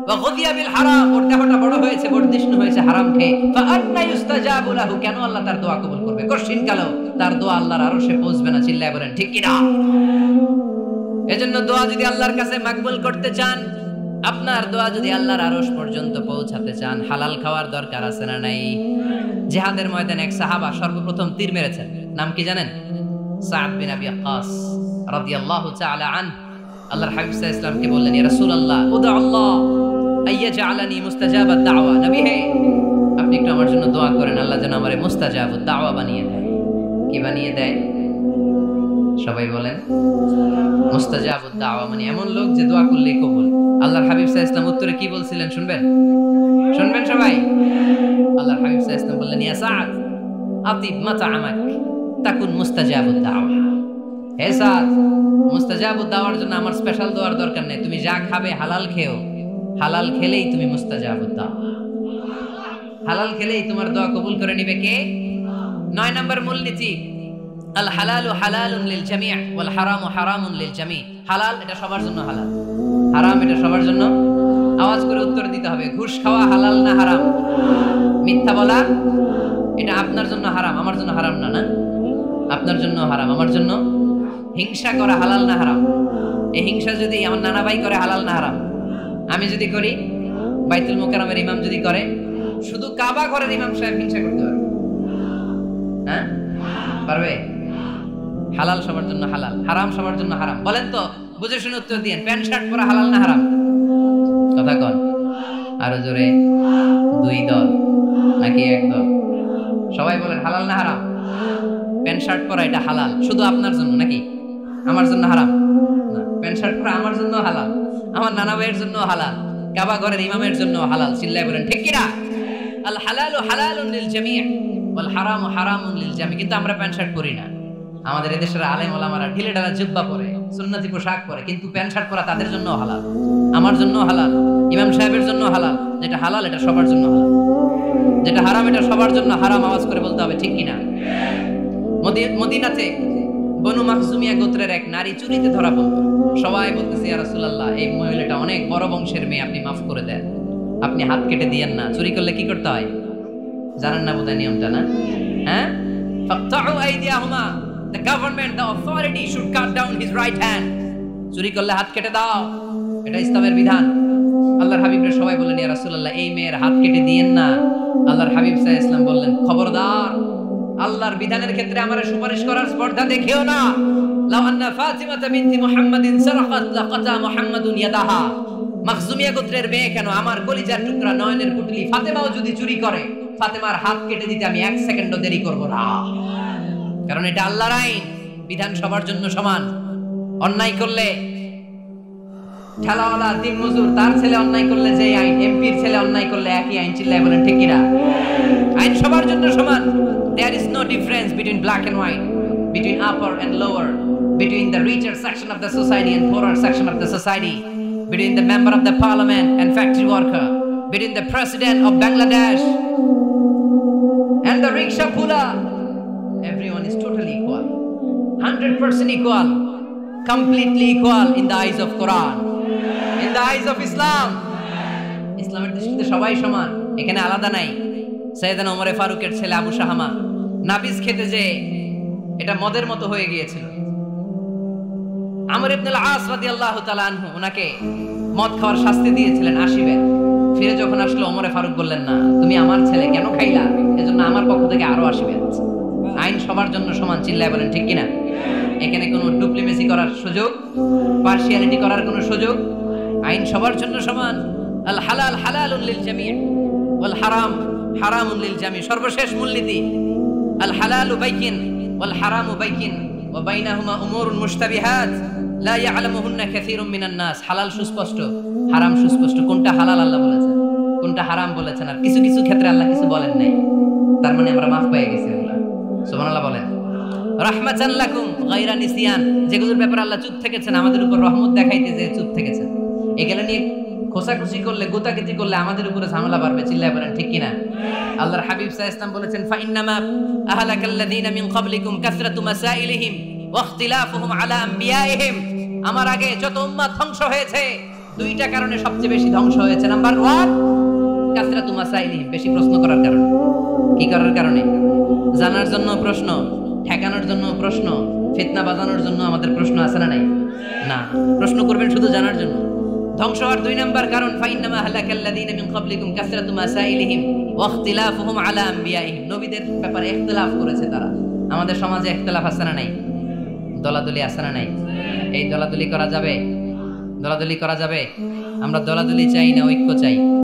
ওয়া গুযিয়া বিল হারাম, ওর দেহটা বড় হয়েছে, বর্ধিষ্ণু হয়েছে হারাম খেয়ে, ফাআন্না ইউস্তাজাবু লাহু, কেন আল্লাহ তার দোয়া কবুল করবে? কঠিন কালো তার দোয়া আল্লাহর আরশে পৌঁছবে না। চিল্লায় বলেন ঠিক কি না? এজন্য দোয়া যদি আল্লাহর কাছে মাকবুল করতে চান, আপনার দোয়া যদি আল্লাহর আরশ পর্যন্ত পৌঁছাতে চান, হালাল খাওয়ার দরকার আছে না নাই? জিহাদের ময়দানে এক সাহাবা সর্বপ্রথম তীর মেরেছেন, নাম কি জানেন? সাদ বিন আবি ওয়াক্কাস রাদিয়াল্লাহু তাআলা আনহু। আল্লাহর হাবিব সাল্লাল্লাহু আলাইহি ওয়াসাল্লামকে বললেন, ইয়া রাসূলুল্লাহ উদা আল্লাহ আইয়াজআলানি মুস্তাজাবাদ দাওয়া, নবী হে আপনি একটু আমার জন্য দোয়া করেন, আল্লাহ যেন আমারে মুস্তাজাবুদ দাওয়া বানিয়ে দেয়। কি বানিয়ে দেয়? সবাই বলেন মুস্তাজাবুদ দাওয়া মানে এমন লোক যে দোয়া করলেই কবুল। আল্লাহর হাবিব সাল্লাল্লাহু আলাইহি ওয়াসাল্লাম উত্তরে কি বলছিলেন শুনবেন? শুনবেন সবাই? আল্লাহর হাবিব সাল্লাল্লাহু আলাইহি ওয়াসাল্লাম বললেন, ইয়া সাদ আতিব মাতআমাক তাকুন মুস্তাজাবুদ দাওয়া। হে সাদ, মুস্তাজাবুদ দাওয়ার জন্য আমার স্পেশাল দোয়ার দরকার নেই, তুমি যা খাবে হালাল খেও, হালাল খেলেই তুমি মুস্তাজাবুদ দাওয়া, হালাল খেলেই তোমার দোয়া কবুল করে নিবে কে? 9 নম্বর মূলনীতি, আল হালালু হালালুন লিল জামি' ওয়াল হারামু হারামুন লিল জামি'। হালাল এটা সবার জন্য হালাল, হারাম এটা সবার জন্য। আওয়াজ করে উত্তর দিতে হবে, ঘুষ খাওয়া হালাল না হারাম? মিথ্যা বলা এটা আপনার জন্য হারাম, আমার জন্য হারাম না? না, আপনার জন্য হারাম, আমার জন্য। হিংসা করা হালাল না হারাম? এই হিংসা যদি আমার নানা ভাই করে হালাল না হারাম? আমি যদি করি, বাইতুল মুকাররমের ইমাম যদি করে, শুধু কাবা ঘরের ইমাম সাহেব হিংসা করতে পারবে? হ্যাঁ পারবে? হালাল সবার জন্য হালাল, হারাম সবার জন্য হারাম। বলেন তো, বুঝে শুনে উত্তর দিয়েন, প্যান্ট শার্ট পরা হালাল না হারাম? কথা কন আরো জোরে। 2 দল নাকি 1 দল? সবাই বলেন হালাল না হারাম? প্যান্ট শার্ট পরা এটা হালাল শুধু আপনার জন্য নাকি আমার জন্য হারাম? না, প্যান্ট শার্ট পরা আমার জন্য হালাল, আমার নানা ভাইয়ের জন্য হালাল, কাবা ঘরের ইমামের জন্য হালাল। চিল্লায় বলেন ঠিক কি না? আল হালালু হালালুন লিল জামি' ওয়াল হারামু হারামুন লিল জামি'। কিন্তু আমরা প্যান্ট শার্ট পরি না। আমাদের এদেশের আলেম ওলামারা ঢিলে ঢালা জুব্বা পরে, সুন্নতি পোশাক পরে, কিন্তু প্যান্ট শার্ট পরা তাদের জন্য হালাল, আমার জন্য হালাল, ইমাম সাহেবের জন্য হালাল। যেটা হালাল এটা সবার জন্য হালাল, যেটা হারাম এটা সবার জন্য হারাম। আওয়াজ করে বলতে হবে ঠিক কিনা? মদিনাতে বনু মাখজুমিয়া গোত্রের এক নারী চুরিতে ধরা পড়ল। সবাই বলতেছে, ইয়া রাসূলুল্লাহ এই মহিলাটা অনেক বড় বংশের মেয়ে, আপনি মাফ করে দেন, আপনি হাত কেটে দিয়েন না। চুরি করলে কি করতে হয় জানেন না বোধহয় নিয়মটা? না, হ্যাঁ, ফাকতাউ আইদিয়াহুমা, the government, the authority should cut down his right hand. চুরি করলে হাত কেটে দাও, এটা ইসলামের বিধান। আল্লাহর হাবিবরা সবাই বললেন, ইয়া রাসূলুল্লাহ এই মেয়ের হাত কেটে দিয়েন না। আল্লাহর হাবিব সাল্লাল্লাহু আলাইহি ওয়াসাল্লাম বললেন, খবরদার, আল্লাহর বিধানের ক্ষেত্রে আমারে সুপারিশ করার স্পর্ধা দেখিও না। লাউ আন্না ফাতিমাতা বিনতি মুহাম্মাদিন সারাকাত লাকাতা মুহাম্মাদুন ইয়াদাহা। মাখজুমিয়া গোত্রের মেয়ে কেন, আমার কলিজার টুকরা নয়নের পুটলি ফাতেমাও যদি চুরি করে, ফাতেমার হাত কেটে দিতে আমি 1 সেকেন্ডও দেরি করব না। কারণ এটা আল্লাহর আইন, বিধান সবার জন্য সমান। অন্যায় করলে ঠেলাওয়ালা দিন মজুর তার ছেলে অন্যায় করলে যে আইন, এমপির ছেলে অন্যায় করলে একই আইন, চিল্লায় বলেন ঠিক কিনা? আইন সবার জন্য সমান। There is no difference between black and white, between upper and lower, between the richer section of the society and poorer section of the society, between the member of the parliament and factory worker, between the president of Bangladesh and the rickshaw puller. Everyone is totally equal, 100% equal, completely equal in the eyes of Quran, in the eyes of Islam. ইসলামের দৃষ্টিতে সবাই সমান, এখানে আলাদা নাই। সাইয়েদনা ওমর ফারুকের ছেলে আবু শাহামা নাবিজ খেতে যে এটা মদের মতো হয়ে গিয়েছিল। আমর ইবনে আল-আস রাদিয়াল্লাহু তাআলা আনহু ওনাকে মদ খাওয়ার শাস্তি দিয়েছিলেন, আসিবেন। ফিরে যখন আসলো ওমরে ফারুক বললেন, না তুমি আমার ছেলে কেন খাইলা, এজন্য আমার পক্ষ থেকে আরো আসিবেন। আইন সবার জন্য সমান, চিল্লায় বলেন ঠিক কিনা? এখানে কোনো ডুপ্লিমেসি করার সুযোগ, পার্সিয়ালিটি করার কোনো সুযোগ, আইন সবার জন্য সমান। আল হালাল হালালুন লিল জামি' ওয়াল হারাম হারামুন লিল জামি'। সর্বশেষ মূলনীতি আল হালালু বাইকিন ওয়াল হারামু বাইকিন ওয়া বাইনাহুমা উমুরুন মুশতাবিহাত লা ইয়ালামুহুন্না কাসীরুম মিনান নাস। হালাল সুস্পষ্ট, হারাম সুস্পষ্ট। কোনটা হালাল আল্লাহ বলেছেন, কোনটা হারাম বলেছেন, আর কিছু কিছু ক্ষেত্রে আল্লাহ কিছু বলেন নাই, তার মানে আমরা মাফ পেয়ে গেছি। আল্লাহ সুবহানাল্লাহ বলেন। রাহমাতান লাকুম গায়রা নিসিয়ান, যেগুলোর ব্যাপারে আল্লাহ চুপ থেকেছেন, আমাদের উপর রহমত দেখাইতে যে চুপ থেকেছেন। এগুলো নিয়ে খোসাখুশি করলে, গোতাগিতি করলে আমাদের উপরে ঝামেলা বাড়বে, চিল্লায় বলেন ঠিক কিনা? আল্লাহর হাবিব সাল্লাল্লাহু আলাইহি ওয়াসাল্লাম বলেছেন, ফাইন্নামা আহলাকাল্লাযীনা মিন ক্বাবলিকুম কাসরাতু মাসাইলিহিম ওয়া ইখতিলাফুহুম আলা আমবিয়াইহিম। আমার আগে যত উম্মাত ধ্বংস হয়েছে, দুইটা কারণে সবচেয়ে বেশি ধ্বংস হয়েছে। নাম্বার 1 কাসরাতু মাসাইলিহিম, বেশি প্রশ্ন করার কারণে। কি করার কারণে? জানার জন্য প্রশ্ন, ঠেকানোর জন্য প্রশ্ন, ফিতনা বাজানোর জন্য আমাদের প্রশ্ন আছে না নাই? না, প্রশ্ন করবেন শুধু জানার জন্য। ধ্বংস হওয়ার 2 নাম্বার কারণ, ফাইন্নামা আহলাকাল্লাযীনা মিন ক্বাবলিকুম কাসরাতু মাসাইলিহিম ওয়া ইখতিলাফুহুম আলা আমবিয়াইহিম। নবীদের ব্যাপারে ইখতিলাফ করেছে তারা। আমাদের সমাজে ইখতিলাফ আছে না নাই? দলাদলি আছে না নাই? এই দলাদলি করা যাবে? দলাদলি করা যাবে? আমরা দলাদলি চাই না ঐক্য চাই?